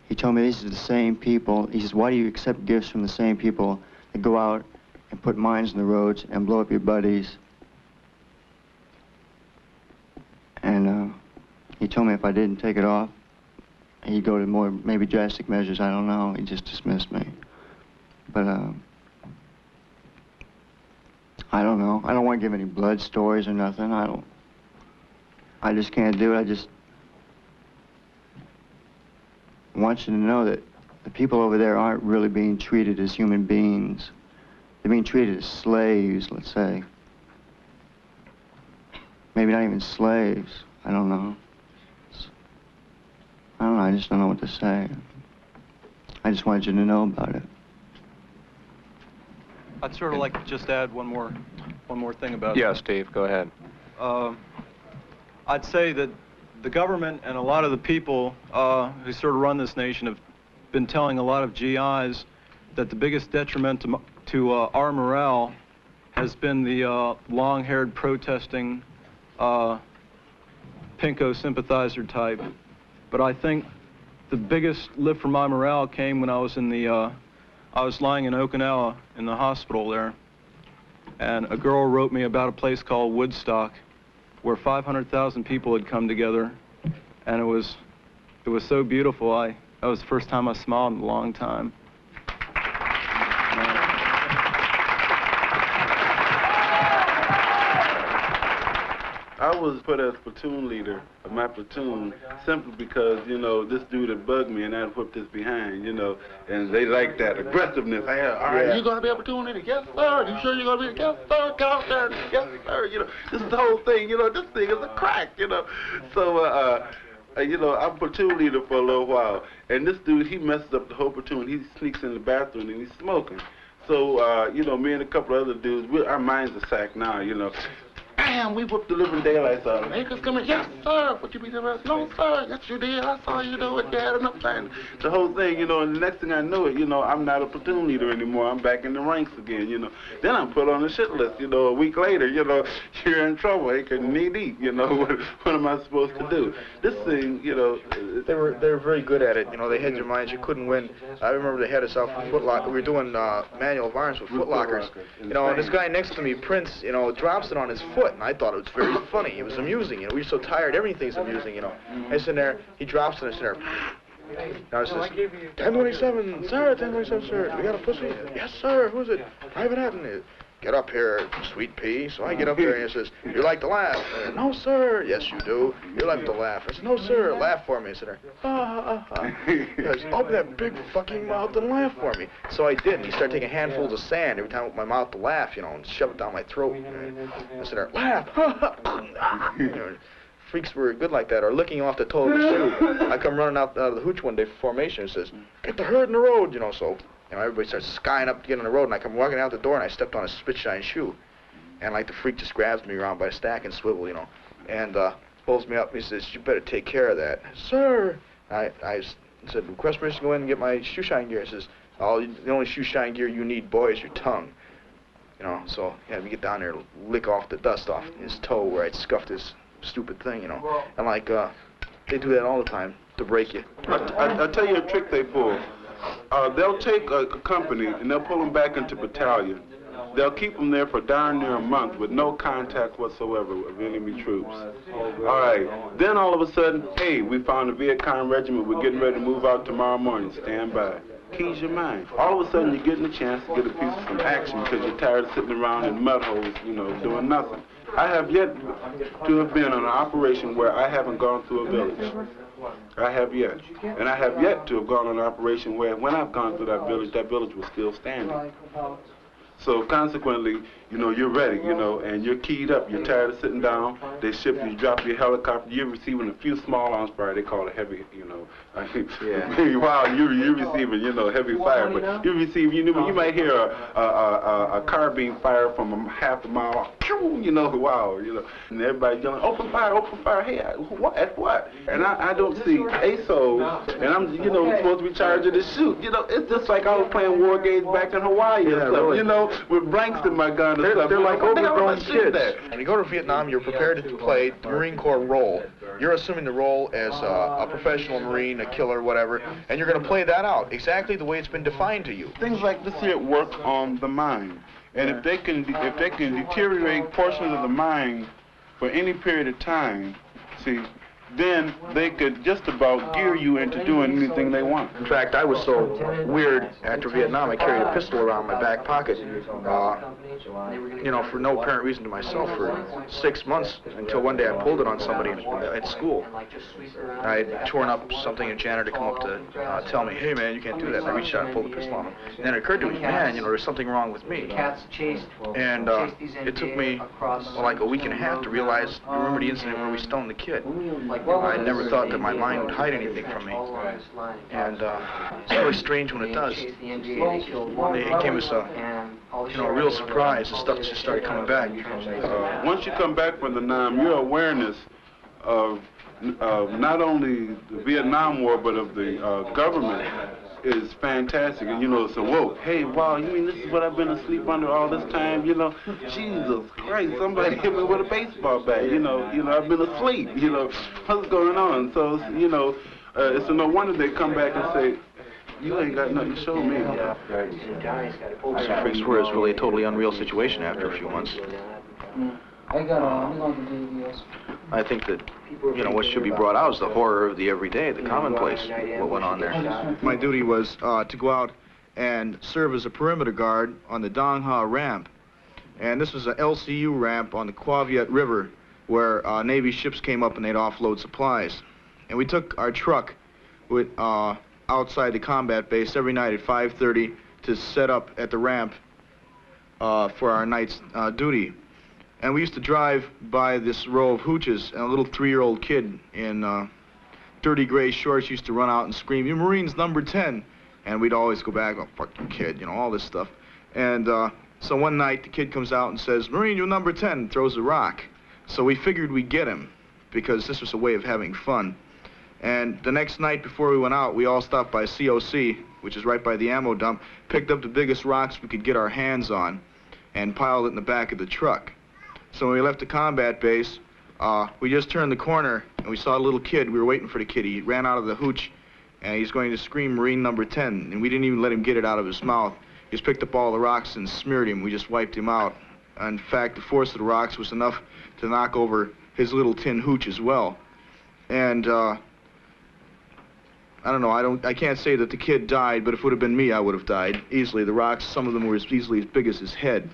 he told me these are the same people. He says, why do you accept gifts from the same people that go out and put mines in the roads and blow up your buddies? And he told me if I didn't take it off, he'd go to more, maybe drastic measures. I don't know. He just dismissed me. But I don't know. I don't want to give any blood stories or nothing. I just can't do it. I just want you to know that the people over there aren't really being treated as human beings. They're being treated as slaves, let's say. Maybe not even slaves. I don't know. I don't know. I just don't know what to say. I just wanted you to know about it. I'd sort of like to just add one more thing about it. Yeah, Steve, go ahead. I'd say that the government and a lot of the people who sort of run this nation have been telling a lot of GIs that the biggest detriment to our morale has been the long-haired protesting pinko sympathizer type. But I think the biggest lift for my morale came when I was in the I was lying in Okinawa in the hospital there, and a girl wrote me about a place called Woodstock where 500,000 people had come together, and it was so beautiful. That was the first time I smiled in a long time. I was put as platoon leader of my platoon simply because, you know, this dude had bugged me and I'd whipped his behind, you know, and they like that aggressiveness. All right, you gonna be a platoon leader? Yes, sir. You sure you're gonna be? Yes, sir. Get out there. Yes, sir. You know, this is the whole thing. You know, this thing is a crack. You know, so you know, I'm platoon leader for a little while, and this dude, he messes up the whole platoon. He sneaks in the bathroom and he's smoking. So you know, me and a couple of other dudes, our minds are sacked now. You know. Damn, we whooped the living daylights out of them. Acres coming, yes, sir. What you be doing? No, sir. Yes, you did. I saw you do it. You had enough time. The whole thing, you know, and the next thing I know it, you know, I'm not a platoon leader anymore. I'm back in the ranks again, you know. Then I'm put on the shit list, you know, a week later, you know, you're in trouble, knee deep, you know, what am I supposed to do? This thing, you know. They were very good at it, you know, they had your minds, you couldn't win. I remember they had us out for Foot Locker. We were doing manual violence with Foot Lockers. You know, and this guy next to me, Prince, you know, drops it on his foot, and I thought it was very funny. It was amusing, you know. We were so tired, everything's amusing, you know. I sit there, he drops it, and I sit there. Now it says, 1027, sir, 1027, sir. We got a pussy? Yes, sir. Who's it? Private Hatton. get up here, sweet pea. So I get up there and he says, you like to laugh? I said, no, sir. Yes, you do. You like to laugh. I said, no, sir. Laugh for me. I said, He goes, open that big fucking mouth and laugh for me. So I did. And he started taking handfuls of sand every time with my mouth to laugh, you know, and shove it down my throat. And I said, laugh. You know, freaks were good like that, or licking off the toe of the shoe. I come running out of the hooch one day for formation and says, get the herd in the road, you know, so, you know, everybody starts skying up to get on the road, and I come walking out the door, and I stepped on a spit-shine shoe. And like the freak just grabs me around by a stack and swivel, you know, and pulls me up, and he says, you better take care of that. Sir! I said, request permission to go in and get my shoe shine gear. He says, oh, the only shoe shine gear you need, boy, is your tongue. You know, so he had me get down there and lick off the dust off his toe where I'd scuffed his stupid thing, you know. And like, they do that all the time to break you. I'll tell you a trick they pull. They'll take a company and they'll pull them back into battalion. They'll keep them there for darn near a month with no contact whatsoever with enemy troops. All right. Then all of a sudden, hey, we found a Viet Cong regiment. We're getting ready to move out tomorrow morning. Stand by. Keys your mind. All of a sudden, you're getting a chance to get a piece of some action because you're tired of sitting around in mud holes, you know, doing nothing. I have yet to have been on an operation where I haven't gone through a village. I have yet. And I have yet to have gone on an operation where when I've gone through that village was still standing. So consequently, you know, you're ready, you know, and you're keyed up. You're tired of sitting down. They ship you, drop your helicopter. You're receiving a few small arms fire. They call it heavy, you know. Wow, you're receiving, you know, heavy fire. But you receive, you might hear a carbine fire from half a mile off. You know, wow, you know. And everybody's yelling, open fire, open fire. Hey, what? At what? And I don't see ASO, and I'm, you know, supposed to be charged to shoot. You know, it's just like I was playing war games back in Hawaii and stuff, really. You know, with blanks in my gun and stuff. They're like overgrown kids. When you go to Vietnam, you're prepared to play the Marine Corps role. You're assuming the role as a professional Marine, a killer, whatever, and you're going to play that out exactly the way it's been defined to you. Things like this here work on the mind, and if they can deteriorate portions of the mind for any period of time, see, then they could just about gear you into doing anything they want. In fact, I was so weird after Vietnam, I carried a pistol around my back pocket, you know, for no apparent reason to myself for 6 months, until one day I pulled it on somebody at school. I had torn up something, and a janitor come up to tell me, hey man, you can't do that. And I reached out and pulled the pistol on him. And then it occurred to me, man, you know, there's something wrong with me. And it took me like a week and a half to realize, remember the incident where we stoned the kid. I never thought that my mind would hide anything from me. And it's really strange when it does. It came as a, you know, a real surprise. The stuff just started coming back. Once you come back from the Nam, your awareness of not only the Vietnam War, but of the government is fantastic. And, you know, so, whoa, hey, wow, you mean this is what I've been asleep under all this time, you know? Jesus Christ, somebody hit me with a baseball bat, you know, I've been asleep, you know, what's going on? So, you know, it's no wonder they come back and say, you ain't got nothing to show me. I think it's really a totally unreal situation after a few months. I think that, you know, what should be brought out is the horror of the everyday, the commonplace, what went on there. My duty was to go out and serve as a perimeter guard on the Dong Ha ramp. And this was an LCU ramp on the Qua Viet River where Navy ships came up and they'd offload supplies. And we took our truck with, outside the combat base every night at 5:30 to set up at the ramp for our night's duty. And we used to drive by this row of hooches, and a little 3-year-old kid in dirty gray shorts used to run out and scream, "You Marines number 10." And we'd always go back, "Oh, fuck you, kid," you know, all this stuff. And so one night, the kid comes out and says, "Marine, you're number 10," and throws a rock. So we figured we'd get him, because this was a way of having fun. And the next night before we went out, we all stopped by COC, which is right by the ammo dump, picked up the biggest rocks we could get our hands on, and piled it in the back of the truck. So when we left the combat base, we just turned the corner, and we saw a little kid. We were waiting for the kid. He ran out of the hooch, and he's going to scream Marine number 10, and we didn't even let him get it out of his mouth. He just picked up all the rocks and smeared him. We just wiped him out. In fact, the force of the rocks was enough to knock over his little tin hooch as well. And I don't know, I can't say that the kid died, but if it would have been me, I would have died easily. The rocks, some of them were easily as big as his head.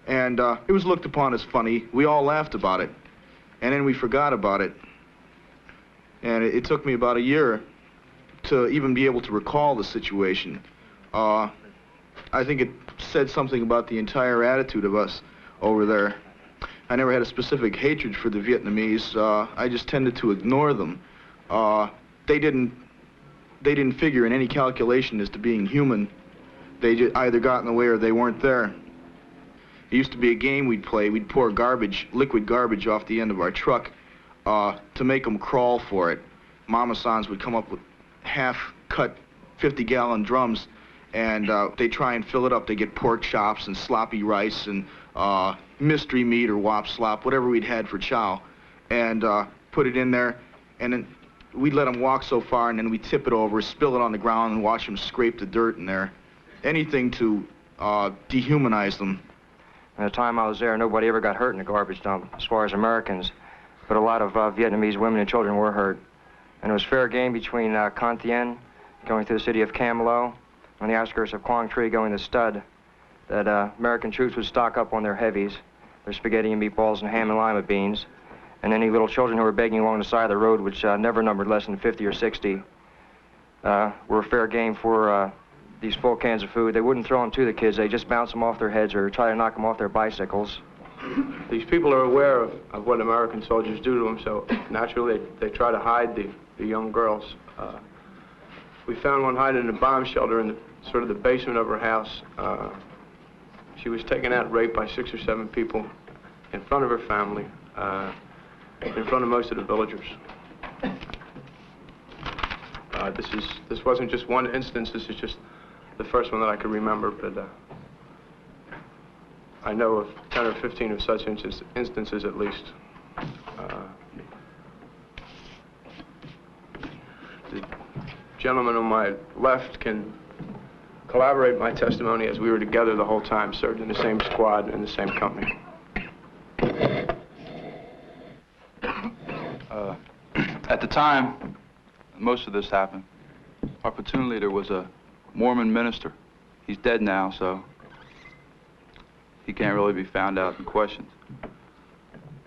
And it was looked upon as funny. We all laughed about it. And then we forgot about it. And it took me about a year to even be able to recall the situation. I think it said something about the entire attitude of us over there. I never had a specific hatred for the Vietnamese. I just tended to ignore them. They didn't figure in any calculation as to being human. They just either got in the way or they weren't there. It used to be a game we'd play. We'd pour garbage, liquid garbage off the end of our truck to make them crawl for it. Mama-sans would come up with half-cut 50-gallon drums, and they'd try and fill it up. They'd get pork chops and sloppy rice and mystery meat or wop slop, whatever we'd had for chow, and put it in there, and then we'd let them walk so far, and then we'd tip it over, spill it on the ground, and watch them scrape the dirt in there. Anything to dehumanize them. At the time I was there, nobody ever got hurt in the garbage dump, as far as Americans, but a lot of Vietnamese women and children were hurt. And it was fair game between Con Thien, going through the city of Cam Lo, on the outskirts of Quang Tri, going to Stud, that American troops would stock up on their heavies, their spaghetti and meatballs and ham and lima beans, and any little children who were begging along the side of the road, which never numbered less than 50 or 60, were fair game for these full cans of food. They wouldn't throw them to the kids. They just bounce them off their heads or try to knock them off their bicycles. These people are aware of what American soldiers do to them, so naturally they try to hide the young girls. We found one hiding in a bomb shelter in sort of the basement of her house. She was taken out, raped by 6 or 7 people in front of her family, in front of most of the villagers. This wasn't just one instance. This is just the first one that I could remember, but I know of 10 or 15 of such instances at least. The gentleman on my left can corroborate my testimony, as we were together the whole time, served in the same squad in the same company. At the time most of this happened, our platoon leader was a Mormon minister. He's dead now, so he can't really be found out and questioned.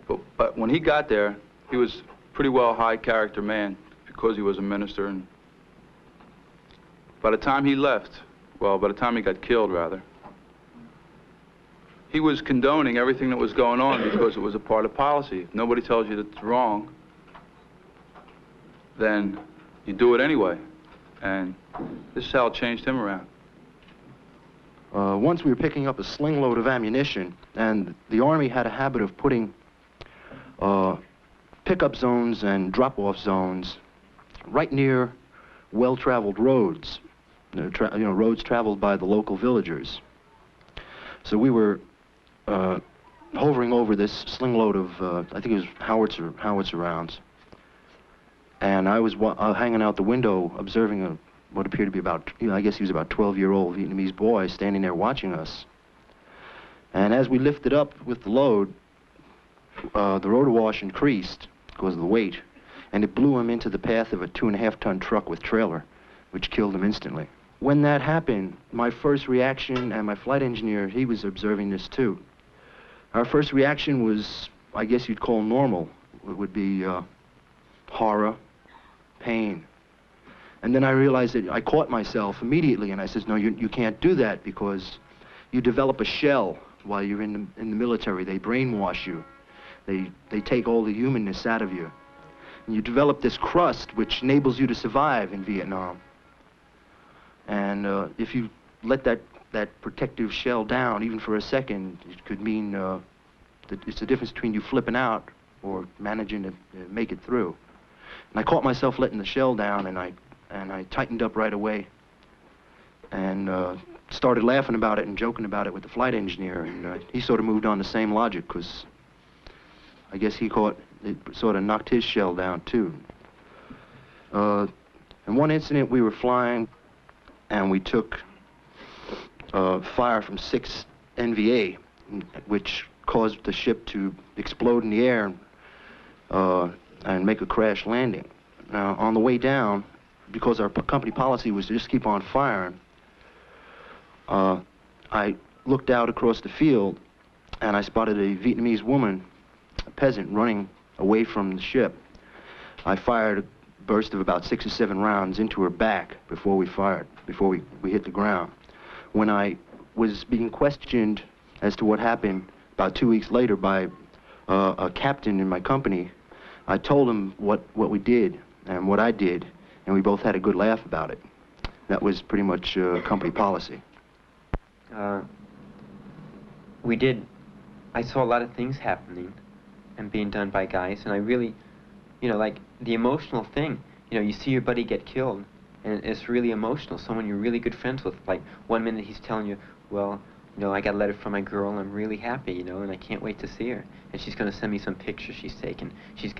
But when he got there, he was a pretty well high character man because he was a minister. And by the time he left, well, by the time he got killed, rather, he was condoning everything that was going on because it was a part of policy. If nobody tells you that it's wrong, then you do it anyway. And this is how it changed him around. Once we were picking up a sling load of ammunition, and the Army had a habit of putting pickup zones and drop-off zones right near well-traveled roads, roads traveled by the local villagers. So we were hovering over this sling load of, I think it was howitzer rounds. And I was hanging out the window observing what appeared to be about, I guess he was about 12-year-old Vietnamese boy standing there watching us. And as we lifted up with the load, the rotor wash increased because of the weight, and it blew him into the path of a 2.5-ton truck with trailer, which killed him instantly. When that happened, my first reaction, and my flight engineer, he was observing this too. Our first reaction was, I guess you'd call normal. It would be horror, pain. And then I realized that I caught myself immediately, and I said, no, you can't do that, because you develop a shell while you're in the military. They brainwash you. They take all the humanness out of you. And you develop this crust which enables you to survive in Vietnam. And if you let that protective shell down, even for a second, it could mean that it's the difference between you flipping out or managing to make it through. And I caught myself letting the shell down, and I tightened up right away and started laughing about it and joking about it with the flight engineer, and he sort of moved on the same logic, because I guess it sort of knocked his shell down too. In one incident we were flying and we took fire from 6 NVA, which caused the ship to explode in the air and make a crash landing. Now, on the way down, because our company policy was to just keep on firing, I looked out across the field, and I spotted a Vietnamese woman, a peasant, running away from the ship. I fired a burst of about 6 or 7 rounds into her back before we hit the ground. When I was being questioned as to what happened about 2 weeks later by a captain in my company, I told him what we did and what I did, and we both had a good laugh about it. That was pretty much company policy. I saw a lot of things happening and being done by guys, and I really, you know, like the emotional thing, you know, you see your buddy get killed, and it's really emotional, someone you're really good friends with. Like, one minute he's telling you, well, you know, I got a letter from my girl, and I'm really happy, you know, and I can't wait to see her. And she's going to send me some pictures she's taken. She's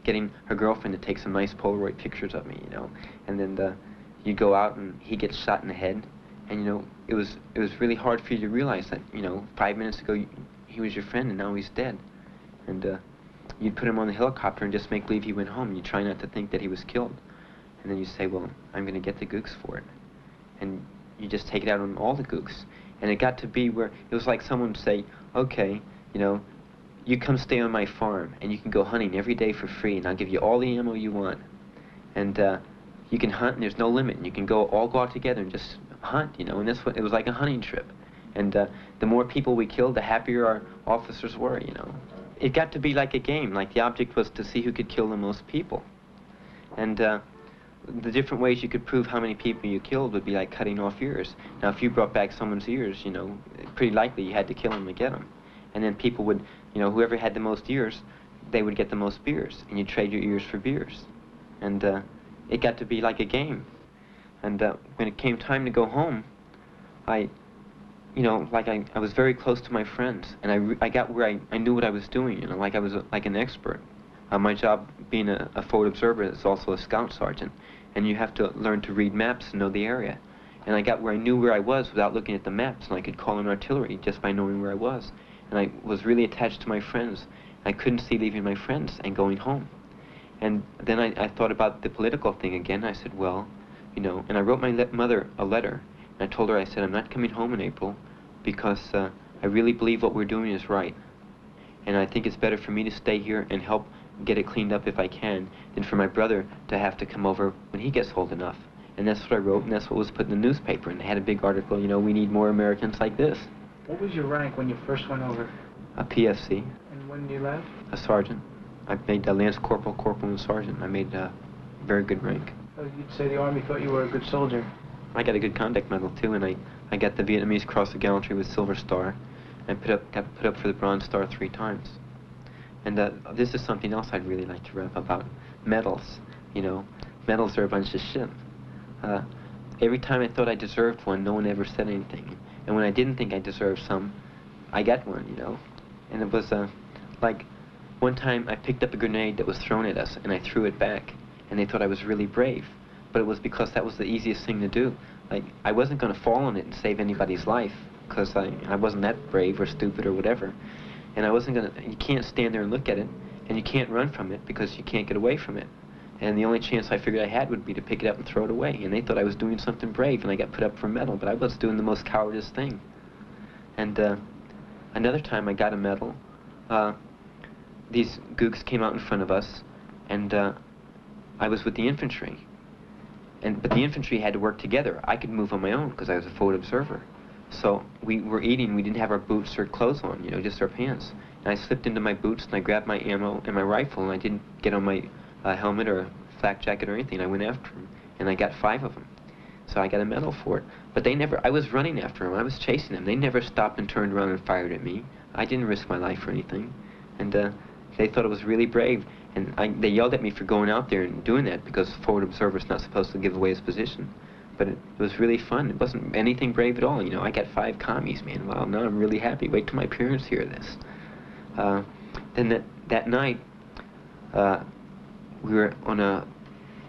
getting her girlfriend to take some nice Polaroid pictures of me, you know. And then you go out, and he gets shot in the head. And, you know, it was really hard for you to realize that, you know, 5 minutes ago, he was your friend, and now he's dead. And you'd put him on the helicopter and just make believe he went home. You try not to think that he was killed. And then you say, well, I'm going to get the gooks for it. And you just take it out on all the gooks. And it got to be where it was like someone would say, okay, you know, you come stay on my farm, and you can go hunting every day for free, and I'll give you all the ammo you want. And you can hunt, and there's no limit, and you can all go out together and just hunt, you know, and that's what, it was like a hunting trip. And the more people we killed, the happier our officers were, you know. It got to be like a game, like the object was to see who could kill the most people. And the different ways you could prove how many people you killed would be like cutting off ears. Now, if you brought back someone's ears, you know, pretty likely you had to kill them to get them. And then people would, you know, whoever had the most ears, they would get the most beers, and you'd trade your ears for beers. And it got to be like a game. And when it came time to go home, you know, like I was very close to my friends, and I got where I knew what I was doing, you know, like I was like an expert. My job being a forward observer is also a scout sergeant, and you have to learn to read maps and know the area. And I got where I knew where I was without looking at the maps, and I could call in artillery just by knowing where I was. And I was really attached to my friends. I couldn't see leaving my friends and going home. And then I thought about the political thing again. I said, well, you know, and I wrote my mother a letter, and I told her, I said, I'm not coming home in April because I really believe what we're doing is right. And I think it's better for me to stay here and help get it cleaned up if I can, than for my brother to have to come over when he gets old enough. And that's what I wrote, and that's what was put in the newspaper. And they had a big article, you know, we need more Americans like this. What was your rank when you first went over? A PFC. And when you left? A sergeant. I made a lance corporal, corporal, and sergeant. I made a very good rank. So you'd say the Army thought you were a good soldier? I got a good conduct medal, too, and I got the Vietnamese Cross of Gallantry with Silver Star. And got put up for the Bronze Star 3 times. And this is something else I'd really like to rap about. Medals, you know. Medals are a bunch of shit. Every time I thought I deserved one, no one ever said anything. And when I didn't think I deserved some, I got one, you know. And it was like one time I picked up a grenade that was thrown at us, and I threw it back. And they thought I was really brave. But it was because that was the easiest thing to do. Like, I wasn't going to fall on it and save anybody's life, because I wasn't that brave or stupid or whatever. And I wasn't going to, you can't stand there and look at it, and you can't run from it because you can't get away from it. And the only chance I figured I had would be to pick it up and throw it away. And they thought I was doing something brave, and I got put up for a medal, but I was doing the most cowardice thing. And another time I got a medal. These gooks came out in front of us, and I was with the infantry. But the infantry had to work together. I could move on my own because I was a forward observer. So we were eating, we didn't have our boots or clothes on, you know, just our pants. And I slipped into my boots, and I grabbed my ammo and my rifle, and I didn't get on my helmet or flak jacket or anything. I went after them, and I got 5 of them. So I got a medal for it. But they never, I was running after them, I was chasing them. They never stopped and turned around and fired at me. I didn't risk my life or anything. And they thought it was really brave. And they yelled at me for going out there and doing that because a forward observer's not supposed to give away his position. But it was really fun. It wasn't anything brave at all. You know, I got 5 commies, man. Wow, now I'm really happy. Wait till my parents hear this. Then that night, we were on a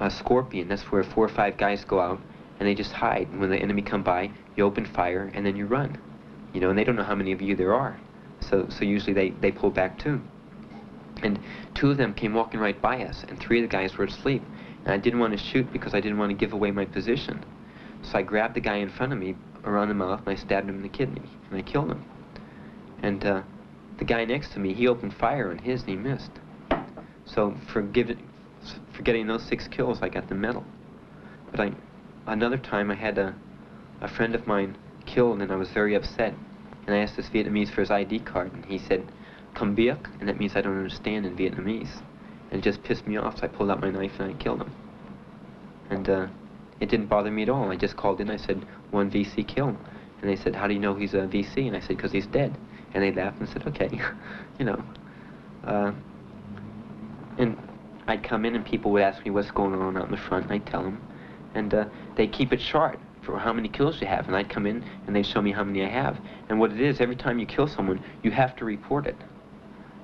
Scorpion. That's where 4 or 5 guys go out, and they just hide. And when the enemy come by, you open fire, and then you run. You know, and they don't know how many of you there are. So usually they pull back too. And 2 of them came walking right by us, and 3 of the guys were asleep. And I didn't want to shoot because I didn't want to give away my position. So I grabbed the guy in front of me around the mouth, and I stabbed him in the kidney, and I killed him. And the guy next to me, he opened fire on his and he missed. So for getting those 6 kills, I got the medal. But another time I had a friend of mine killed and I was very upset. And I asked this Vietnamese for his ID card and he said, "Không biết," and that means I don't understand in Vietnamese. And it just pissed me off, so I pulled out my knife and I killed him. And it didn't bother me at all. I just called in, I said, "1 VC kill." And they said, "How do you know he's a VC?" And I said, "Because he's dead." And they laughed and said, "Okay," you know. And I'd come in and people would ask me what's going on out in the front, and I'd tell them. And they keep it short for how many kills you have. And I'd come in and they'd show me how many I have. And what it is, every time you kill someone, you have to report it.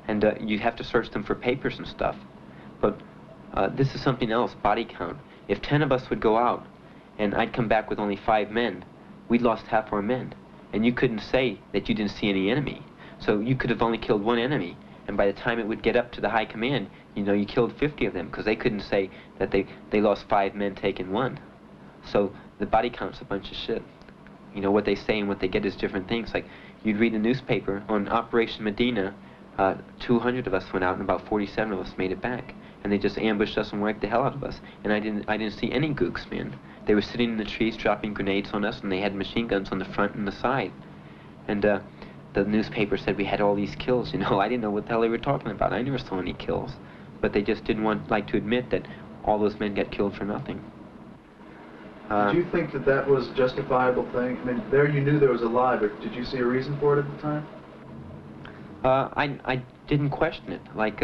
And you have to search them for papers and stuff. But this is something else, body count. If 10 of us would go out and I'd come back with only 5 men, we'd lost half our men. And you couldn't say that you didn't see any enemy. So you could have only killed 1 enemy. And by the time it would get up to the high command, you know, you killed 50 of them because they couldn't say that they lost 5 men taking 1. So the body count's a bunch of shit. You know, what they say and what they get is different things. Like, you'd read the newspaper on Operation Medina, 200 of us went out and about 47 of us made it back. And they just ambushed us and whacked the hell out of us. And I didn't see any gooks, man. They were sitting in the trees dropping grenades on us and they had machine guns on the front and the side. And the newspaper said we had all these kills, you know. I didn't know what the hell they were talking about. I never saw any kills. But they just didn't like to admit that all those men got killed for nothing. Did you think that that was a justifiable thing? I mean, there you knew there was a lie, but did you see a reason for it at the time? I didn't question it. Like,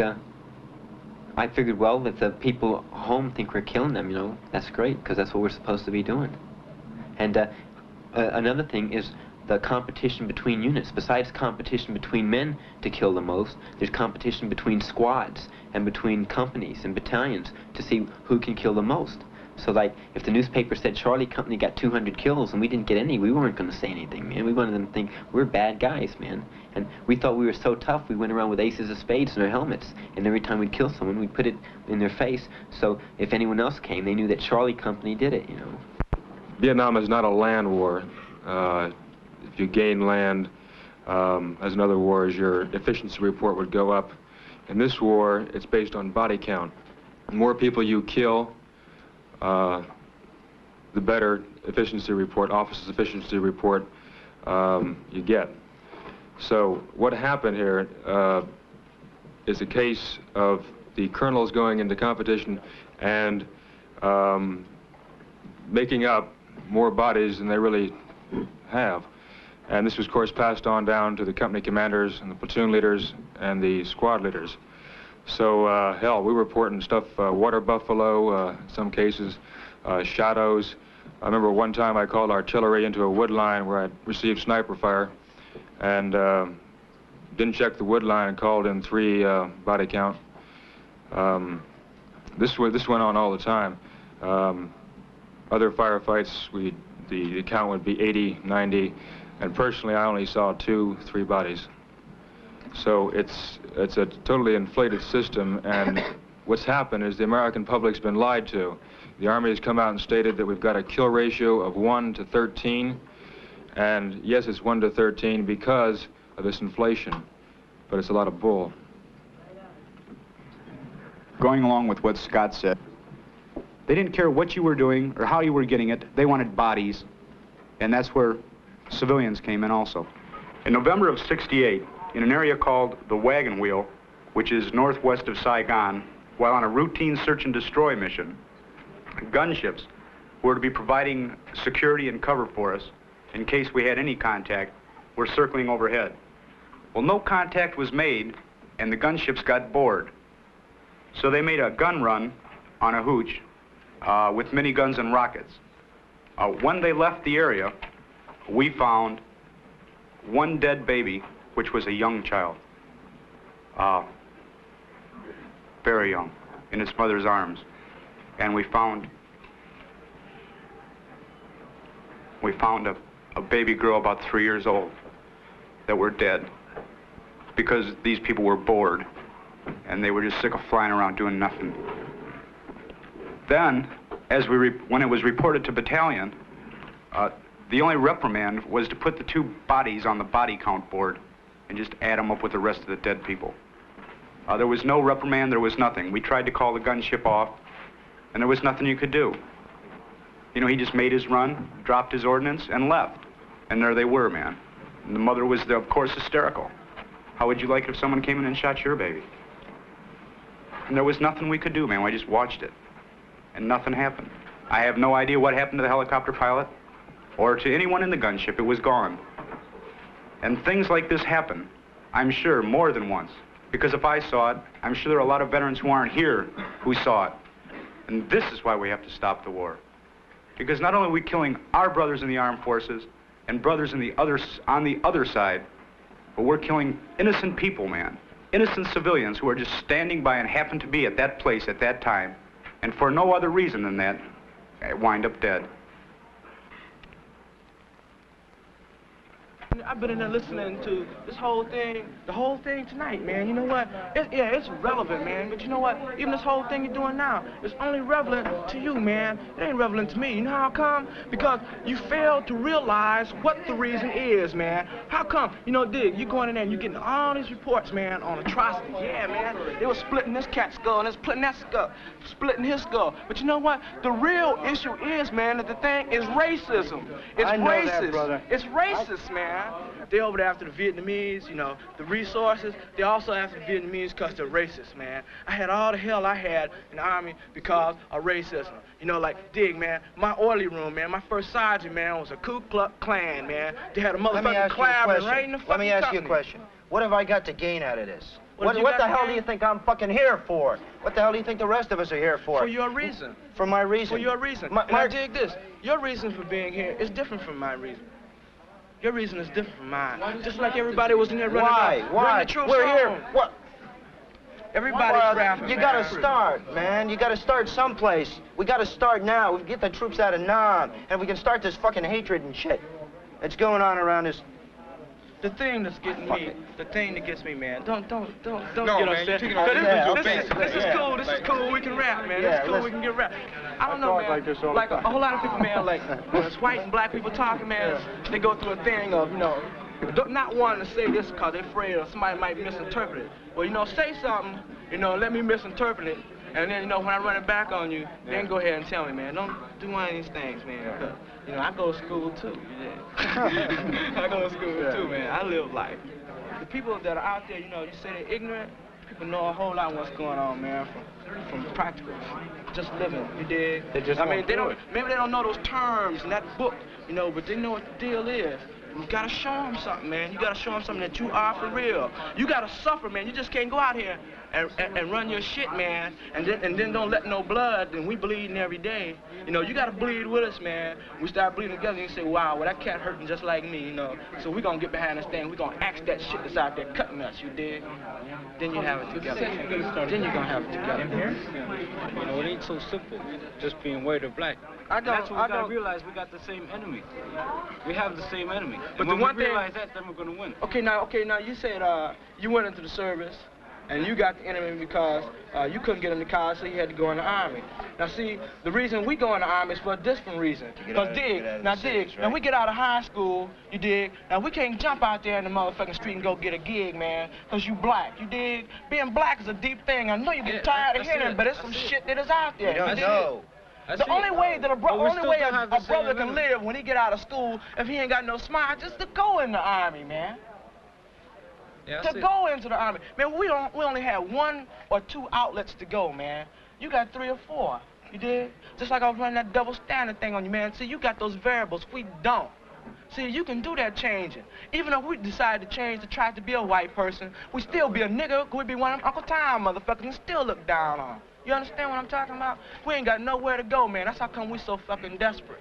I figured, well, if the people home think we're killing them, you know, that's great, because that's what we're supposed to be doing. And another thing is the competition between units. Besides competition between men to kill the most, there's competition between squads and between companies and battalions to see who can kill the most. So, like, if the newspaper said Charlie Company got 200 kills and we didn't get any, we weren't going to say anything, man. We wanted them to think we're bad guys, man. And we thought we were so tough, we went around with aces of spades in our helmets. And every time we'd kill someone, we'd put it in their face. So if anyone else came, they knew that Charlie Company did it, you know. Vietnam is not a land war. If you gain land, as in other wars, your efficiency report would go up. In this war, it's based on body count. The more people you kill, the better efficiency report, officer's efficiency report you get. So what happened here is a case of the colonels going into competition and making up more bodies than they really have. And this was, of course, passed on down to the company commanders and the platoon leaders and the squad leaders. So, hell, we were reporting stuff, water buffalo, in some cases, shadows. I remember one time I called artillery into a wood line where I'd received sniper fire and didn't check the wood line and called in 3 body count. This went on all the time. Other firefights, the count would be 80, 90, and personally I only saw 2, 3 bodies. So it's a totally inflated system, and what's happened is the American public's been lied to. The Army has come out and stated that we've got a kill ratio of 1 to 13, and yes, it's 1 to 13 because of this inflation, but it's a lot of bull. Going along with what Scott said, they didn't care what you were doing or how you were getting it. They wanted bodies, and that's where civilians came in also. In November of '68, in an area called the Wagon Wheel, which is northwest of Saigon, while on a routine search and destroy mission, gunships were to be providing security and cover for us in case we had any contact, were circling overhead. Well, no contact was made, and the gunships got bored. So they made a gun run on a hooch with miniguns and rockets. When they left the area, we found 1 dead baby, which was a young child, very young, in its mother's arms. And we found a baby girl about 3 years old that were dead because these people were bored and they were just sick of flying around doing nothing. Then, when it was reported to battalion, the only reprimand was to put the 2 bodies on the body count board and just add them up with the rest of the dead people. There was no reprimand, there was nothing. We tried to call the gunship off, and there was nothing you could do. You know, he just made his run, dropped his ordnance, and left. And there they were, man. And the mother was, of course, hysterical. How would you like it if someone came in and shot your baby? And there was nothing we could do, man. I just watched it. And nothing happened. I have no idea what happened to the helicopter pilot or to anyone in the gunship. It was gone. And things like this happen, I'm sure, more than once. Because if I saw it, I'm sure there are a lot of veterans who aren't here who saw it. And this is why we have to stop the war. Because not only are we killing our brothers in the armed forces and brothers on the other side, but we're killing innocent people, man. Innocent civilians who are just standing by and happen to be at that place at that time. And for no other reason than that, wind up dead. I've been in there listening to this whole thing, the whole thing tonight, man. You know what? It's relevant, man. But you know what? Even this whole thing you're doing now, it's only relevant to you, man. It ain't relevant to me. You know how come? Because you fail to realize what the reason is, man. How come? You know, Dig, you going in there and you getting all these reports, man, on atrocities. Yeah, man. They were splitting this cat's skull and they're splitting that skull, splitting his skull. But you know what? The real issue is, man, that the thing is racism. It's racist. That, brother. It's racist, man. They're over there after the Vietnamese, you know, the resources. They're also after the Vietnamese because they're racist, man. I had all the hell I had in the Army because of racism. You know, like, Dig, man, my orderly room, man, my first sergeant, man, was a Ku Klux Klan, man. They had a motherfucking clapping right in the fucking Let me ask you a question. What have I got to gain out of this? What the hell do you think I'm fucking here for? What the hell do you think the rest of us are here for? For your reason. For my reason. For your reason. And I dig this. Your reason for being here is different from my reason. Your reason is different from mine. Just like everybody was in there running out. Why? Bring the troops We're here. home. What? Everybody's rapping, You gotta start, man. You gotta start someplace. We gotta start now. We can get the troops out of Nam, and we can start this fucking hatred and shit that's going on around this. The thing that's getting me, the thing that gets me, man, don't get man, upset. This is cool, this is cool, we can rap, man. This is cool, we can get rap. I don't know, man, like a whole lot of people, man, like, when it's white and black people talking, man, they go through a thing of, you know, not wanting to say this because they're afraid or somebody might misinterpret it. Well, you know, say something, you know, let me misinterpret it, and then, you know, when I run it back on you, then go ahead and tell me, man, don't do one of these things, man, because, you know, I go to school too, I go to school too, man. I live life. The people that are out there, you know, you say they're ignorant, people know a whole lot of what's going on, man, from practical, just living, you dig? I mean, maybe they don't know those terms in that book, you know, but they know what the deal is. You gotta show them something, man. You gotta show them something that you are for real. You gotta suffer, man. You just can't go out here and run your shit, man, and then don't let no blood, and we bleeding every day. You know, you gotta bleed with us, man. We start bleeding together, and you say, wow, well, that cat hurting just like me, you know. So we gonna get behind this thing. We gonna axe that shit that's out there cutting us, you dig? Then you have it together. Then you're gonna have it together. You know, it ain't so simple, just being white or black. That's what we gotta realize. We got the same enemy. We have the same enemy. But when we realize that, then we're gonna win. Okay, now you said you went into the service, and you got the enemy because you couldn't get into college, so you had to go in the Army. Now see, the reason we go in the Army is for a different reason. Because now we get out of high school, you dig, now we can't jump out there in the motherfucking street and go get a gig, man, because you black, you dig? Being black is a deep thing. I know you get tired of hearing it, but it's some shit that is out there. We don't know. The only way that a brother can live when he get out of school, if he ain't got no smile, just to go in the Army, man. Yeah, to go into the Army. Man, we only have 1 or 2 outlets to go, man. You got 3 or 4, you did? Just like I was running that double standard thing on you, man. See, you got those variables, we don't. See, you can do that changing. Even if we decide to change to try to be a white person, we still be a nigga, we'd be one of them Uncle Tom motherfuckers and still look down on. You understand what I'm talking about? We ain't got nowhere to go, man. That's how come we so fucking desperate.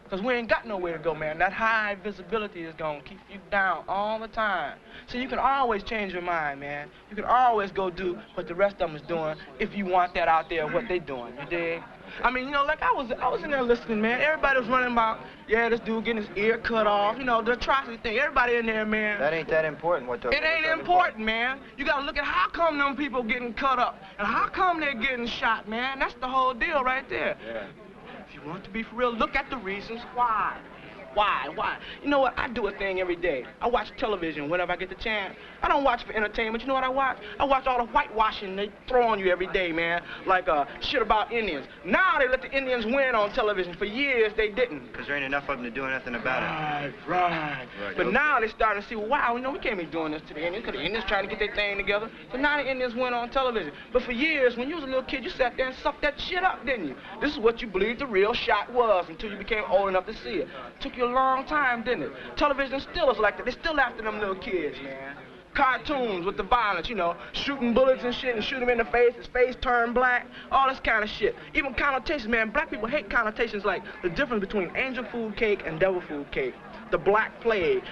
Because we ain't got nowhere to go, man. That high visibility is going to keep you down all the time. So you can always change your mind, man. You can always go do what the rest of them is doing if you want that out there, what they doing, you dig? I mean, you know, like I was in there listening, man. Everybody was running about, yeah, this dude getting his ear cut off, you know, the atrocity thing. Everybody in there, man. That ain't that important. It ain't important, man. You got to look at how come them people getting cut up and how come they're getting shot, man. That's the whole deal right there. Yeah. If you want to be for real, look at the reasons why. Why? You know what? I do a thing every day. I watch television whenever I get the chance. I don't watch for entertainment. You know what I watch? I watch all the whitewashing they throw on you every day, man. Like shit about Indians. Now they let the Indians win on television. For years they didn't. Because there ain't enough of them to do anything about it. Right. But now they're starting to see, well, wow, you know, we can't be doing this to the Indians because the Indians trying to get their thing together. So now the Indians win on television. But for years, when you was a little kid, you sat there and sucked that shit up, didn't you? This is what you believed the real shot was until you became old enough to see it. Took you a long time, didn't it? Television still is like that. They're still after them little kids, man. Cartoons with the violence, you know, shooting bullets and shit and shoot him in the face, his face turned black, all this kind of shit. Even connotations, man, black people hate connotations like the difference between angel food cake and devil food cake. The Black Plague.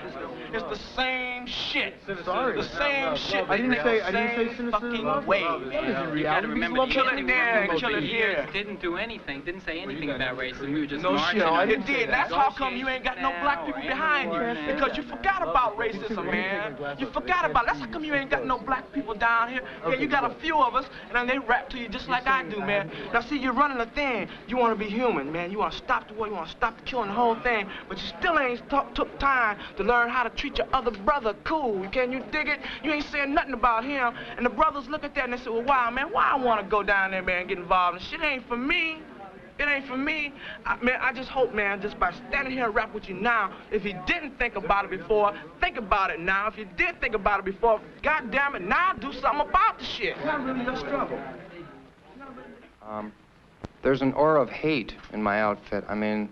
It's the same shit. Sorry. The same shit. I didn't say cynicism. Fucking way. You gotta remember, kill it there and kill it here. Didn't do anything, didn't say anything about racism. We were just No marching shit, on it did. That's how come you ain't got no black people behind you. Because you forgot about racism, man. You forgot about it. That's how come you ain't got no black people down here. Yeah, you got a few of us, and then they rap to you just like I do, man. Now, see, you're running a thing. You want to be human, man. You want to stop the war. You want to stop the killing, the whole thing. But you still ain't took time to learn how to treat your other brother cool. Can you dig it? You ain't saying nothing about him. And the brothers look at that and they say, well, wow, man, why I want to go down there, man, and get involved? And shit ain't for me. It ain't for me. Man, I just hope, man, just by standing here and rap with you now, if you didn't think about it before, think about it now. If you did think about it before, God damn it, now do something about the shit. It's not really no struggle. There's an aura of hate in my outfit. I mean,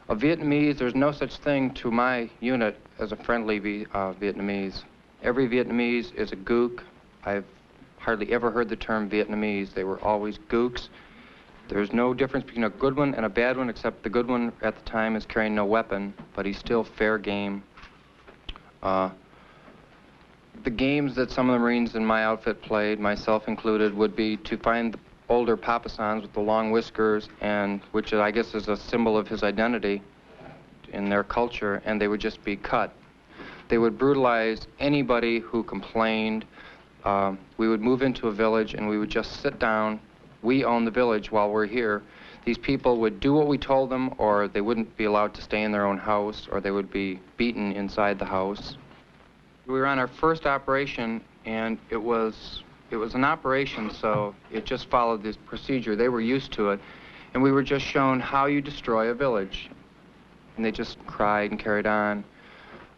a Vietnamese, there's no such thing to my unit as a friendly Vietnamese. Every Vietnamese is a gook. I've hardly ever heard the term Vietnamese. They were always gooks. There's no difference between a good one and a bad one, except the good one at the time is carrying no weapon, but he's still fair game. The games that some of the Marines in my outfit played, myself included, would be to find the older Papasans with the long whiskers, and which I guess is a symbol of his identity in their culture, and they would just be cut. They would brutalize anybody who complained. We would move into a village and we would just sit down. We own the village while we're here. These people would do what we told them, or they wouldn't be allowed to stay in their own house, or they would be beaten inside the house. We were on our first operation, and it was an operation, so it just followed this procedure. They were used to it, and we were just shown how you destroy a village. And they just cried and carried on.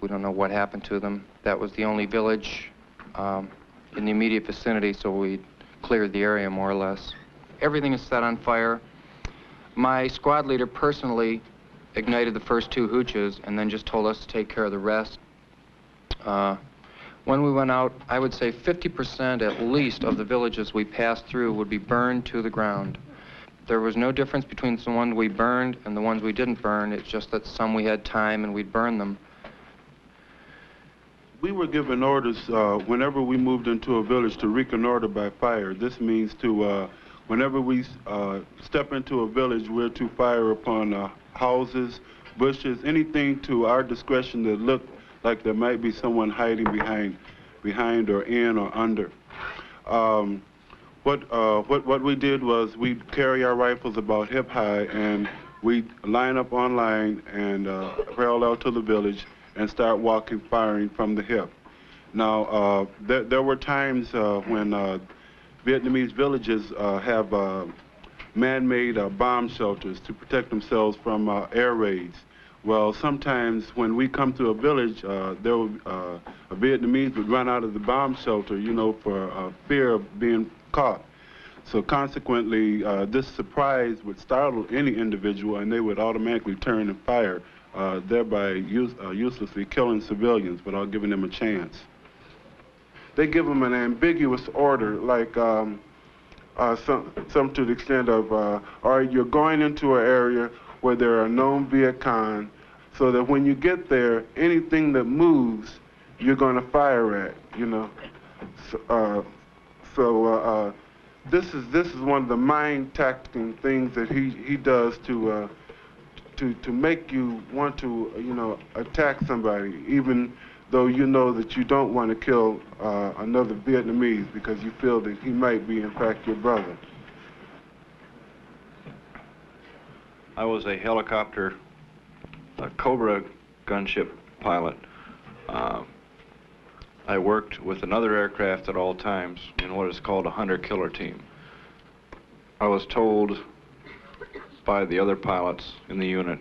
We don't know what happened to them. That was the only village in the immediate vicinity, so we cleared the area more or less. Everything is set on fire. My squad leader personally ignited the first 2 hooches and then just told us to take care of the rest. When we went out, I would say 50% at least of the villages we passed through would be burned to the ground. There was no difference between the ones we burned and the ones we didn't burn. It's just that some we had time and we'd burn them. We were given orders whenever we moved into a village to reconnoiter by fire. This means to, whenever we step into a village, we're to fire upon houses, bushes, anything to our discretion that looked like there might be someone hiding behind or in or under. What we did was we'd carry our rifles about hip high and we'd line up on line and parallel to the village and start walking, firing from the hip. Now, there were times when Vietnamese villages have man-made bomb shelters to protect themselves from air raids. Well, sometimes when we come to a village, a Vietnamese would run out of the bomb shelter, you know, for fear of being caught. So consequently, this surprise would startle any individual and they would automatically turn and fire, thereby uselessly killing civilians without giving them a chance. They give them an ambiguous order, like some to the extent of, all right, you're going into an area where there are known Viet Cong, so that when you get there, anything that moves, you're going to fire at, you know. This is one of the mind-tacting things that he does to make you want to, you know, attack somebody, even though you know that you don't want to kill another Vietnamese because you feel that he might be, in fact, your brother. I was a helicopter Cobra gunship pilot. I worked with another aircraft at all times in what is called a hunter-killer team. I was told by the other pilots in the unit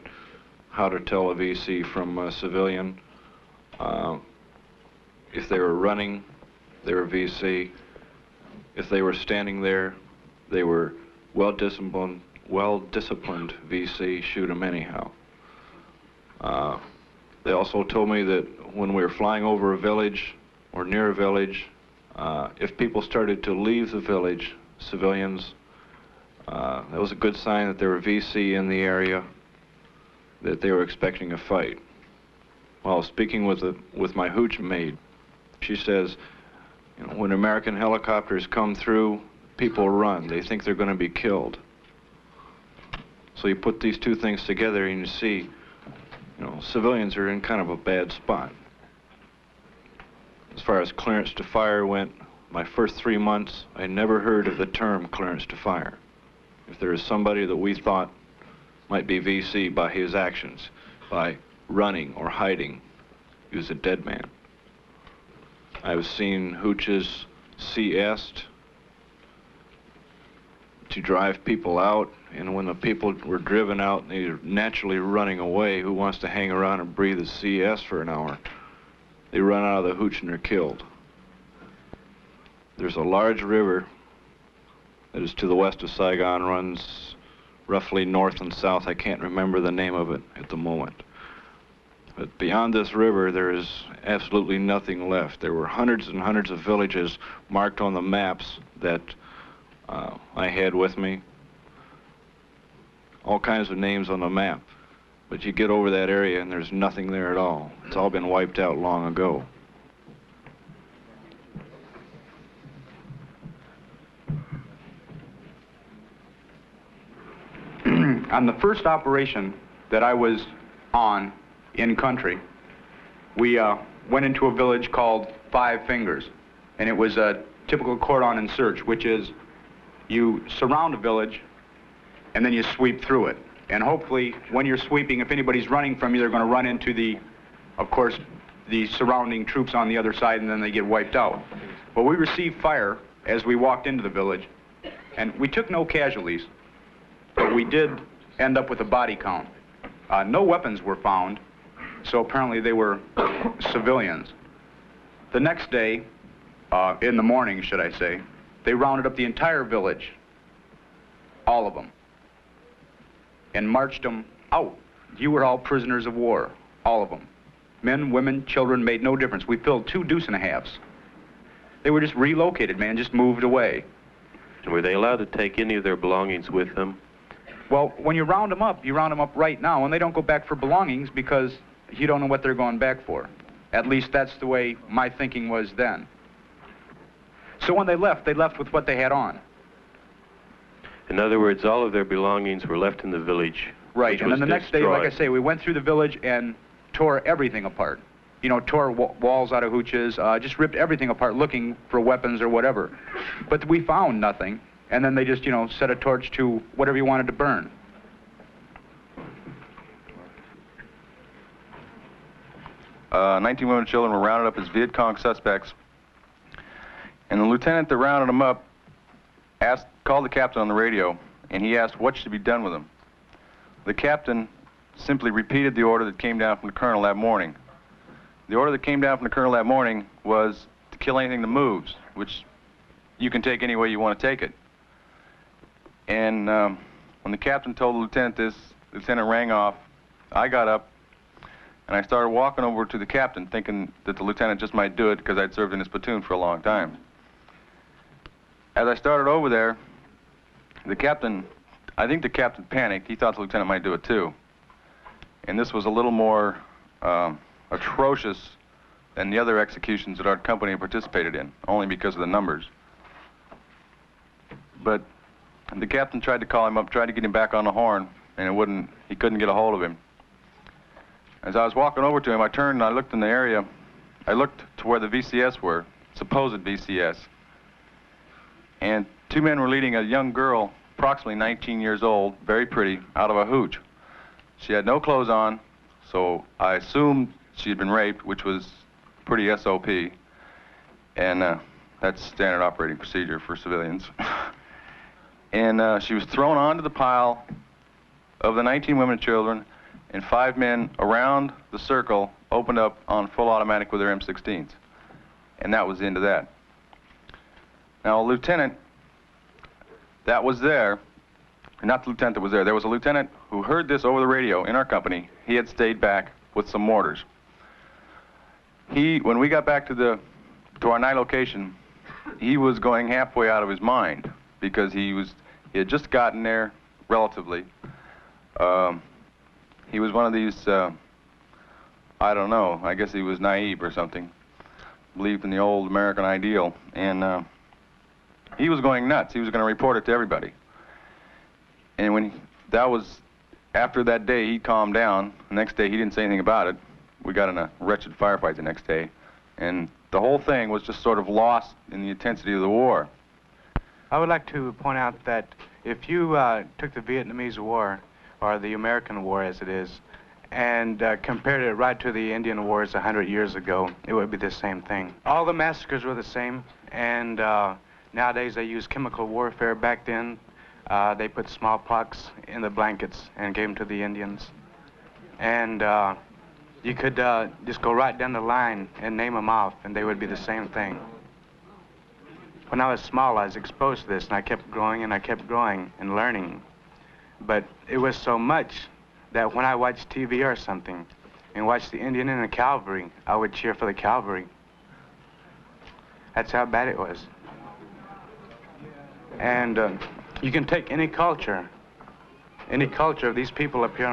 how to tell a VC from a civilian. If they were running, they were VC. If they were standing there, they were well-disciplined VC, shoot them anyhow. They also told me that when we were flying over a village or near a village, if people started to leave the village, civilians, that was a good sign that there were VC in the area, that they were expecting a fight. While speaking with my hooch maid, she says, you know, when American helicopters come through, people run. They think they're going to be killed. So you put these two things together and you see, you know, civilians are in kind of a bad spot. As far as clearance to fire went, my first 3 months, I never heard of the term clearance to fire. If there is somebody that we thought might be VC by his actions, by running or hiding, he was a dead man. I've seen hooches CS'd to drive people out, and when the people were driven out, they're naturally running away. Who wants to hang around and breathe a CS for an hour? They run out of the hooch and they're killed. There's a large river that is to the west of Saigon, runs roughly north and south. I can't remember the name of it at the moment. But beyond this river, there is absolutely nothing left. There were hundreds and hundreds of villages marked on the maps that I had with me. All kinds of names on the map. But you get over that area and there's nothing there at all. It's all been wiped out long ago. On the first operation that I was on in country, we went into a village called Five Fingers, and it was a typical cordon and search, which is you surround a village and then you sweep through it. And hopefully, when you're sweeping, if anybody's running from you, they're going to run into the, of course, the surrounding troops on the other side, and then they get wiped out. Well, we received fire as we walked into the village, and we took no casualties, but we did end up with a body count. No weapons were found, so apparently they were civilians. The next day, in the morning, should I say, they rounded up the entire village, all of them, and marched them out. You were all prisoners of war, all of them. Men, women, children, made no difference. We filled 2 deuce-and-a-halves. They were just relocated, man, just moved away. Were they allowed to take any of their belongings with them? Well, when you round them up right now, and they don't go back for belongings because you don't know what they're going back for. At least that's the way my thinking was then. So when they left with what they had on. In other words, all of their belongings were left in the village. Right, and then the next day, like I say, we went through the village and tore everything apart. You know, tore walls out of hooches, just ripped everything apart looking for weapons or whatever. But we found nothing, and then they just, you know, set a torch to whatever you wanted to burn. 19 women and children were rounded up as Viet Cong suspects, and the lieutenant that rounded them up called the captain on the radio, and he asked what should be done with them. The captain simply repeated the order that came down from the colonel that morning. The order that came down from the colonel that morning was to kill anything that moves, which you can take any way you want to take it. And when the captain told the lieutenant this, the lieutenant rang off. I got up, and I started walking over to the captain, thinking that the lieutenant just might do it because I'd served in his platoon for a long time. As I started over there, I think the captain panicked. He thought the lieutenant might do it too. And this was a little more atrocious than the other executions that our company participated in, only because of the numbers. But the captain tried to call him up, tried to get him back on the horn, and he couldn't get a hold of him. As I was walking over to him, I turned and I looked in the area. I looked to where the VCS were, supposed VCS. And 2 men were leading a young girl, approximately 19 years old, very pretty, out of a hooch. She had no clothes on, So I assumed she had been raped, which was pretty SOP, and that's standard operating procedure for civilians. And she was thrown onto the pile of the 19 women and children, and 5 men around the circle opened up on full automatic with their M16s. And that was the end of that. Now, a lieutenant that was there, not the lieutenant that was there was a lieutenant who heard this over the radio in our company. He had stayed back with some mortars. When we got back to our night location, he was going halfway out of his mind because he had just gotten there relatively. He was one of these, I don't know, I guess he was naive or something, believed in the old American ideal, and he was going nuts. He was going to report it to everybody. And after that day, he calmed down. The next day, he didn't say anything about it. We got in a wretched firefight the next day, and the whole thing was just sort of lost in the intensity of the war. I would like to point out that if you took the Vietnamese War, or the American War as it is, and compared it right to the Indian Wars 100 years ago, it would be the same thing. All the massacres were the same, and nowadays they use chemical warfare. Back then, they put smallpox in the blankets and gave them to the Indians. And you could just go right down the line and name them off, and they would be the same thing. When I was small, I was exposed to this, and I kept growing and I kept growing and learning. But it was so much that when I watched TV or something and watched the Indian and the cavalry, I would cheer for the cavalry. That's how bad it was. And you can take any culture of these people up here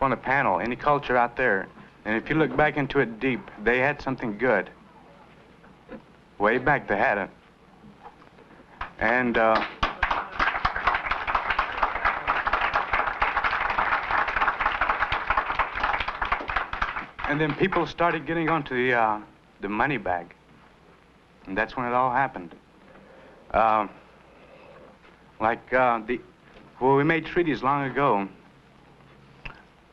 on the panel, any culture out there, and if you look back into it deep, they had something good. Way back they had it. And then people started getting onto the money bag, and that's when it all happened. Well, we made treaties long ago.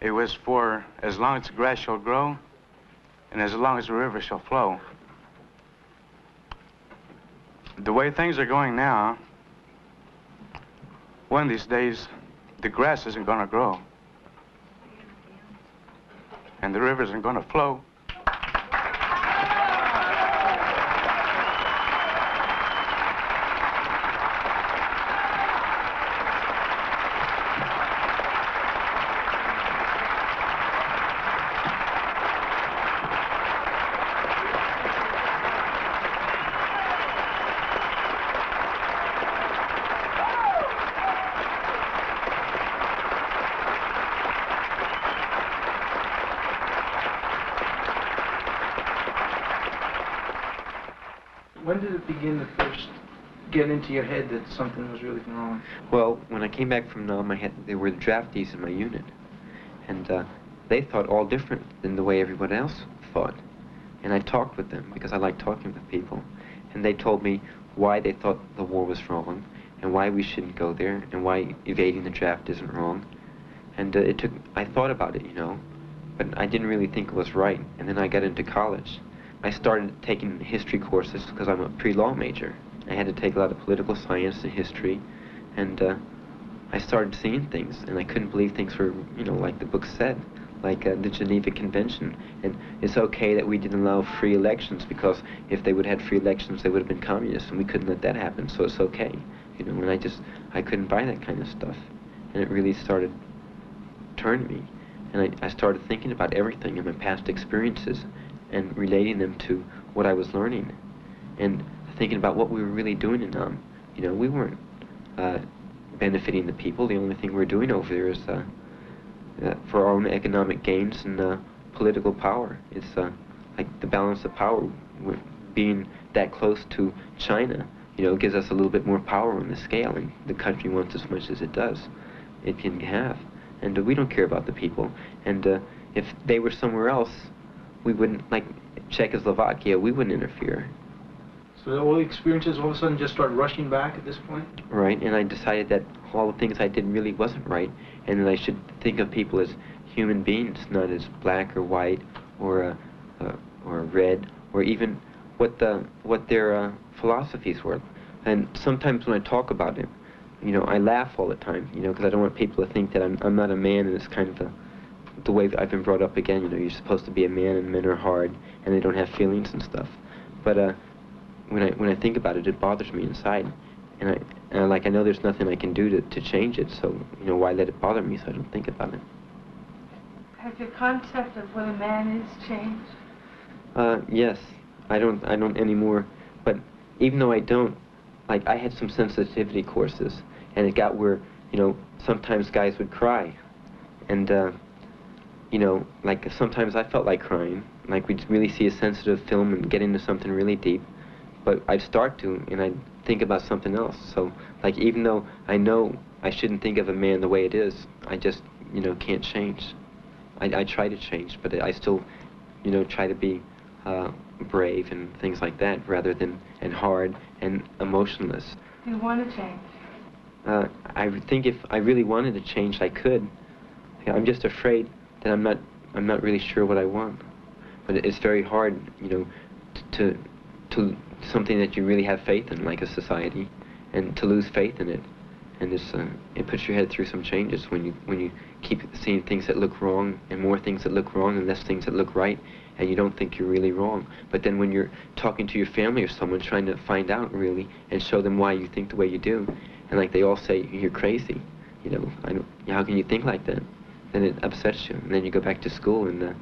It was for as long as the grass shall grow, and as long as the river shall flow. The way things are going now, one of these days, the grass isn't going to grow, and the river isn't going to flow. When did it begin to first get into your head that something was really wrong? Well, when I came back from Nam, there were the draftees in my unit, and they thought all different than the way everyone else thought. And I talked with them because I like talking with people, and they told me why they thought the war was wrong, and why we shouldn't go there, and why evading the draft isn't wrong. And I thought about it, you know, but I didn't really think it was right. And then I got into college. I started taking history courses because I'm a pre-law major. I had to take a lot of political science and history, and I started seeing things, and I couldn't believe things were, you know, like the book said, like the Geneva Convention. And it's okay that we didn't allow free elections, because if they would have had free elections, they would have been communists, and we couldn't let that happen, so it's okay. You know, and I couldn't buy that kind of stuff. And it really started turning me. And I started thinking about everything in my past experiences, and relating them to what I was learning, and thinking about what we were really doing in Nam. You know, we weren't benefiting the people. The only thing we're doing over there is for our own economic gains and political power. It's like the balance of power. Being that close to China, you know, gives us a little bit more power on the scale, and the country wants as much as it does. It can have. And we don't care about the people. And if they were somewhere else, we wouldn't, like Czechoslovakia, we wouldn't interfere. So all the experiences all of a sudden just start rushing back at this point? Right, and I decided that all the things I did really wasn't right, and that I should think of people as human beings, not as black or white or red, or even what their philosophies were. And sometimes when I talk about it, you know, I laugh all the time, you know, because I don't want people to think that I'm not a man, and it's kind of the way I've been brought up again. You know, you're supposed to be a man, and men are hard, and they don't have feelings and stuff. But when I think about it, it bothers me inside, and I know there's nothing I can do to change it. So, you know, why let it bother me so I don't think about it? Has your concept of what a man is changed? Yes, I don't anymore. But even though I don't, like, I had some sensitivity courses, and it got where, you know, sometimes guys would cry, and you know, like sometimes I felt like crying, like we'd really see a sensitive film and get into something really deep, but I'd start to, and I'd think about something else. So, like, even though I know I shouldn't think of a man the way it is, I just, you know, can't change. I try to change, but I still, you know, try to be brave and things like that, rather than, and hard and emotionless. Do you want to change? I think if I really wanted to change, I could. I'm just afraid that I'm not really sure what I want. But it's very hard, you know, to something that you really have faith in, like a society, and to lose faith in it. And it puts your head through some changes when you keep seeing things that look wrong, and more things that look wrong, and less things that look right, and you don't think you're really wrong. But then when you're talking to your family or someone, trying to find out really and show them why you think the way you do, and like they all say, you're crazy, you know, how can you think like that? Then it upsets you, and then you go back to school and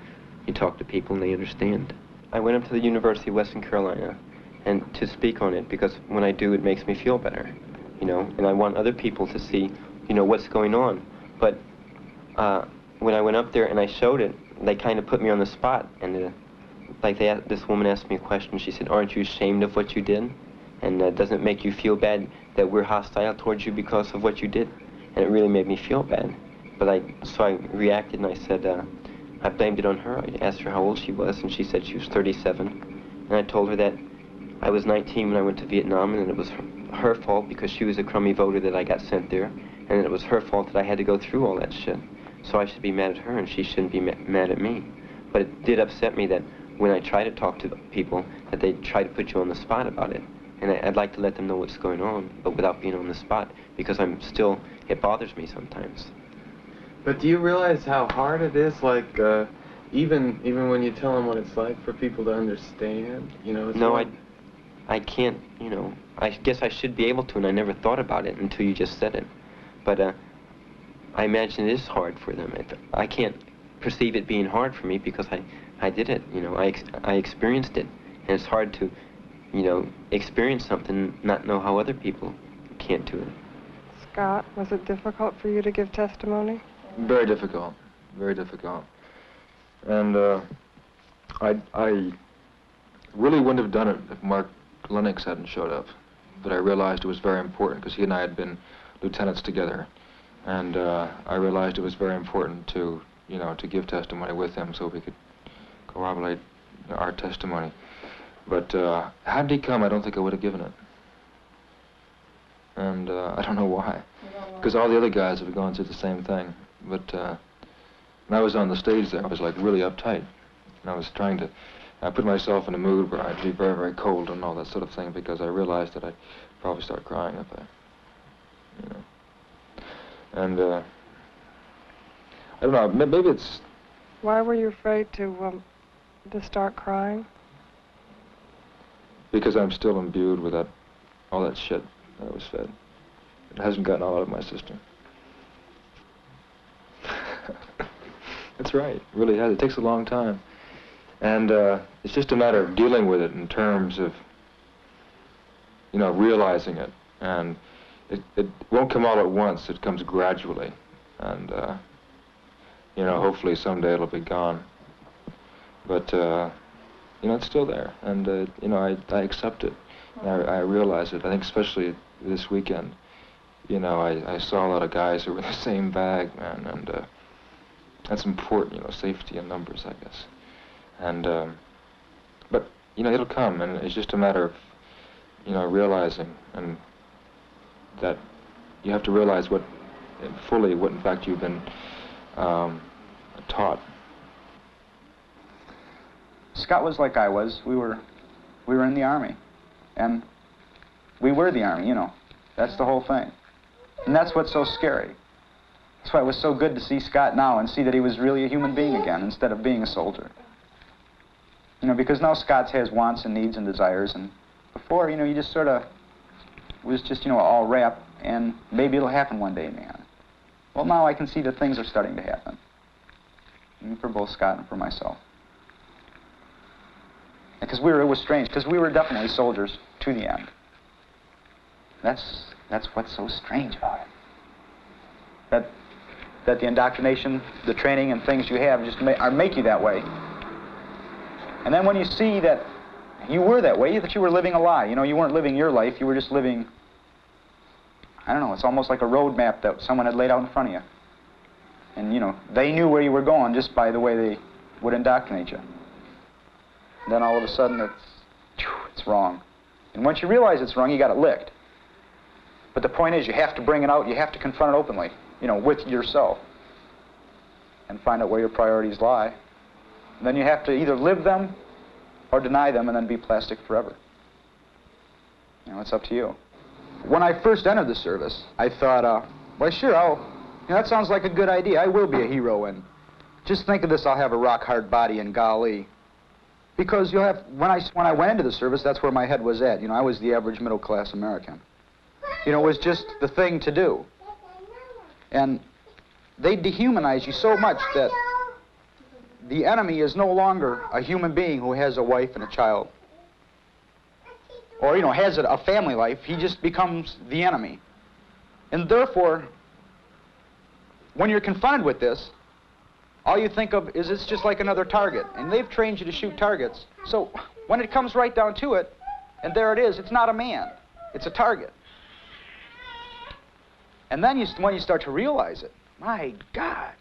you talk to people and they understand. I went up to the University of Western Carolina and to speak on it, because when I do, it makes me feel better, you know, and I want other people to see, you know, what's going on. But when I went up there and I showed it, they kind of put me on the spot, and like this woman asked me a question. She said, "Aren't you ashamed of what you did? And doesn't it make you feel bad that we're hostile towards you because of what you did?" And it really made me feel bad. But so I reacted and I said, I blamed it on her. I asked her how old she was, and she said she was 37. And I told her that I was 19 when I went to Vietnam, and it was her fault because she was a crummy voter that I got sent there, and it was her fault that I had to go through all that shit. So I should be mad at her, and she shouldn't be mad at me. But it did upset me that when I try to talk to people, that they try to put you on the spot about it. And I'd like to let them know what's going on, but without being on the spot, because it bothers me sometimes. But do you realize how hard it is, like, even when you tell them what it's like for people to understand, you know? No, I can't, you know, I guess I should be able to, and I never thought about it until you just said it. But I imagine it is hard for them. I can't perceive it being hard for me because I did it, you know, I experienced it. And it's hard to, you know, experience something, not know how other people can't do it. Scott, was it difficult for you to give testimony? Very difficult, very difficult. And I really wouldn't have done it if Mark Lennox hadn't showed up. But I realized it was very important because he and I had been lieutenants together. And I realized it was very important to, you know, to give testimony with him so we could corroborate our testimony. But had he come, I don't think I would have given it. And I don't know why. Because all the other guys have gone through the same thing. But when I was on the stage there, I was like really uptight. And I was trying to put myself in a mood where I'd be very, very cold and all that sort of thing, because I realized that I'd probably start crying up there, you know. And I don't know, maybe it's... Why were you afraid to start crying? Because I'm still imbued with all that shit that I was fed. It hasn't gotten all out of my system. That's right, it really has. It takes a long time. And it's just a matter of dealing with it in terms of, you know, realizing it. And it won't come all at once, it comes gradually. And, you know, hopefully someday it'll be gone. But, you know, it's still there. And, you know, I accept it. And I realize it. I think especially this weekend, you know, I saw a lot of guys who were in the same bag, man. And that's important, you know, safety in numbers, I guess. And, but, you know, it'll come, and it's just a matter of, you know, realizing, and that you have to realize fully what in fact you've been taught. Scott was like I was. We were in the Army. And we were the Army, you know. That's the whole thing. And that's what's so scary. That's why it was so good to see Scott now and see that he was really a human being again instead of being a soldier. You know, because now Scott has wants and needs and desires, and before, you know, you just sort of was just, you know, all rap, and maybe it'll happen one day, man. Well, now I can see that things are starting to happen. And for both Scott and for myself. Because it was strange, because we were definitely soldiers to the end. That's what's so strange about it. That the indoctrination, the training and things you have just make you that way. And then when you see that you were that way, that you were living a lie. You know, you weren't living your life, you were just living, I don't know, it's almost like a road map that someone had laid out in front of you. And, you know, they knew where you were going just by the way they would indoctrinate you. And then all of a sudden it's wrong. And once you realize it's wrong, you got it licked. But the point is, you have to bring it out, you have to confront it openly, you know, with yourself. And find out where your priorities lie. And then you have to either live them or deny them and then be plastic forever. You know, it's up to you. When I first entered the service, I thought, well, sure, you know, that sounds like a good idea. I will be a hero, and just think of this, I'll have a rock-hard body, and golly. Because you'll have, when I went into the service, that's where my head was at. You know, I was the average middle-class American. You know, it was just the thing to do. And they dehumanize you so much that the enemy is no longer a human being who has a wife and a child. Or, you know, has a family life. He just becomes the enemy. And therefore, when you're confronted with this, all you think of is it's just like another target. And they've trained you to shoot targets. So when it comes right down to it, and there it is, it's not a man. It's a target. And then when you start to realize it, my God,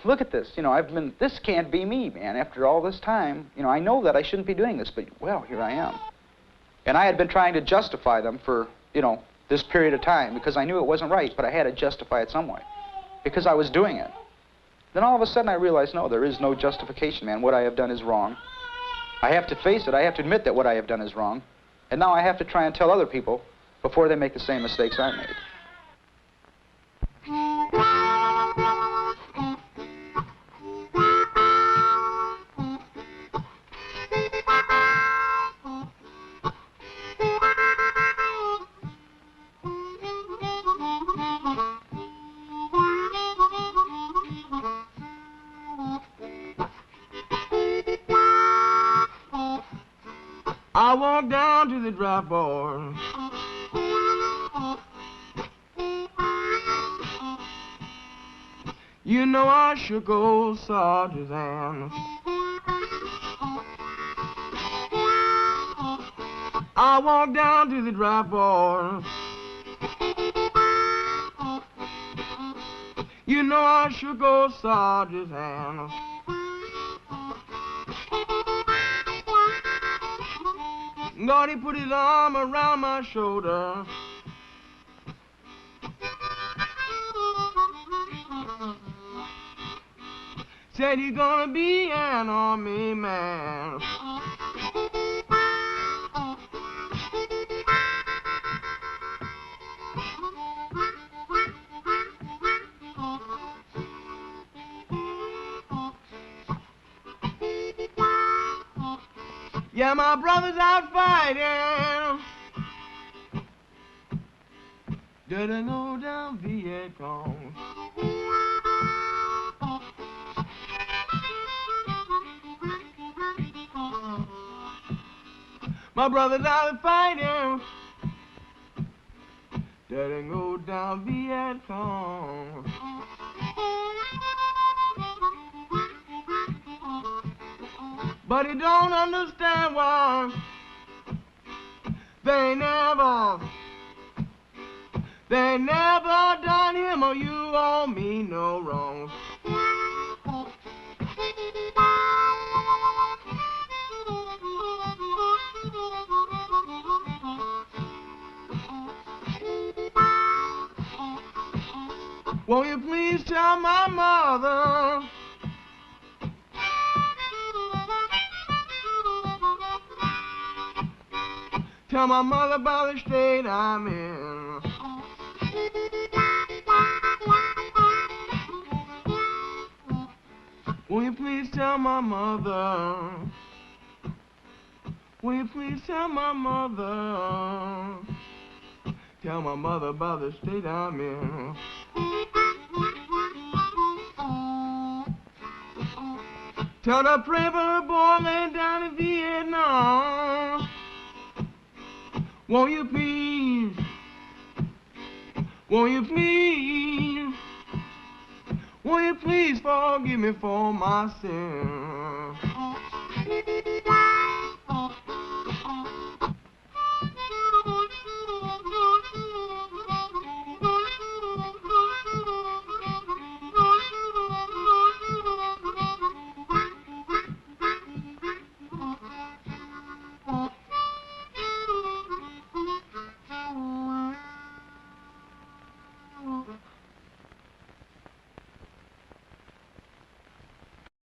look at this. You know, this can't be me, man. After all this time, you know, I know that I shouldn't be doing this, but, well, here I am. And I had been trying to justify them for, you know, this period of time because I knew it wasn't right, but I had to justify it some way because I was doing it. Then all of a sudden I realized, no, there is no justification, man. What I have done is wrong. I have to face it. I have to admit that what I have done is wrong. And now I have to try and tell other people before they make the same mistakes I made. I walked down to the drop board. You know I shook old Sarge's hand. I walked down to the drop board. You know I shook old Sarge's hand. God, he put his arm around my shoulder. Said you're gonna be an army man. Yeah, my brother's out fighting. Didn't know down Viet Cong. My brother's out fighting. Didn't go down Viet Cong. But he don't understand why they never done him or you or me no wrong. Won't you please tell my mother Tell my mother about the state I'm in. Will you please tell my mother? Will you please tell my mother? Tell my mother about the state I'm in. Tell her pray for her boy laying down in Vietnam. Won't you please? Won't you please? Won't you please forgive me for my sin?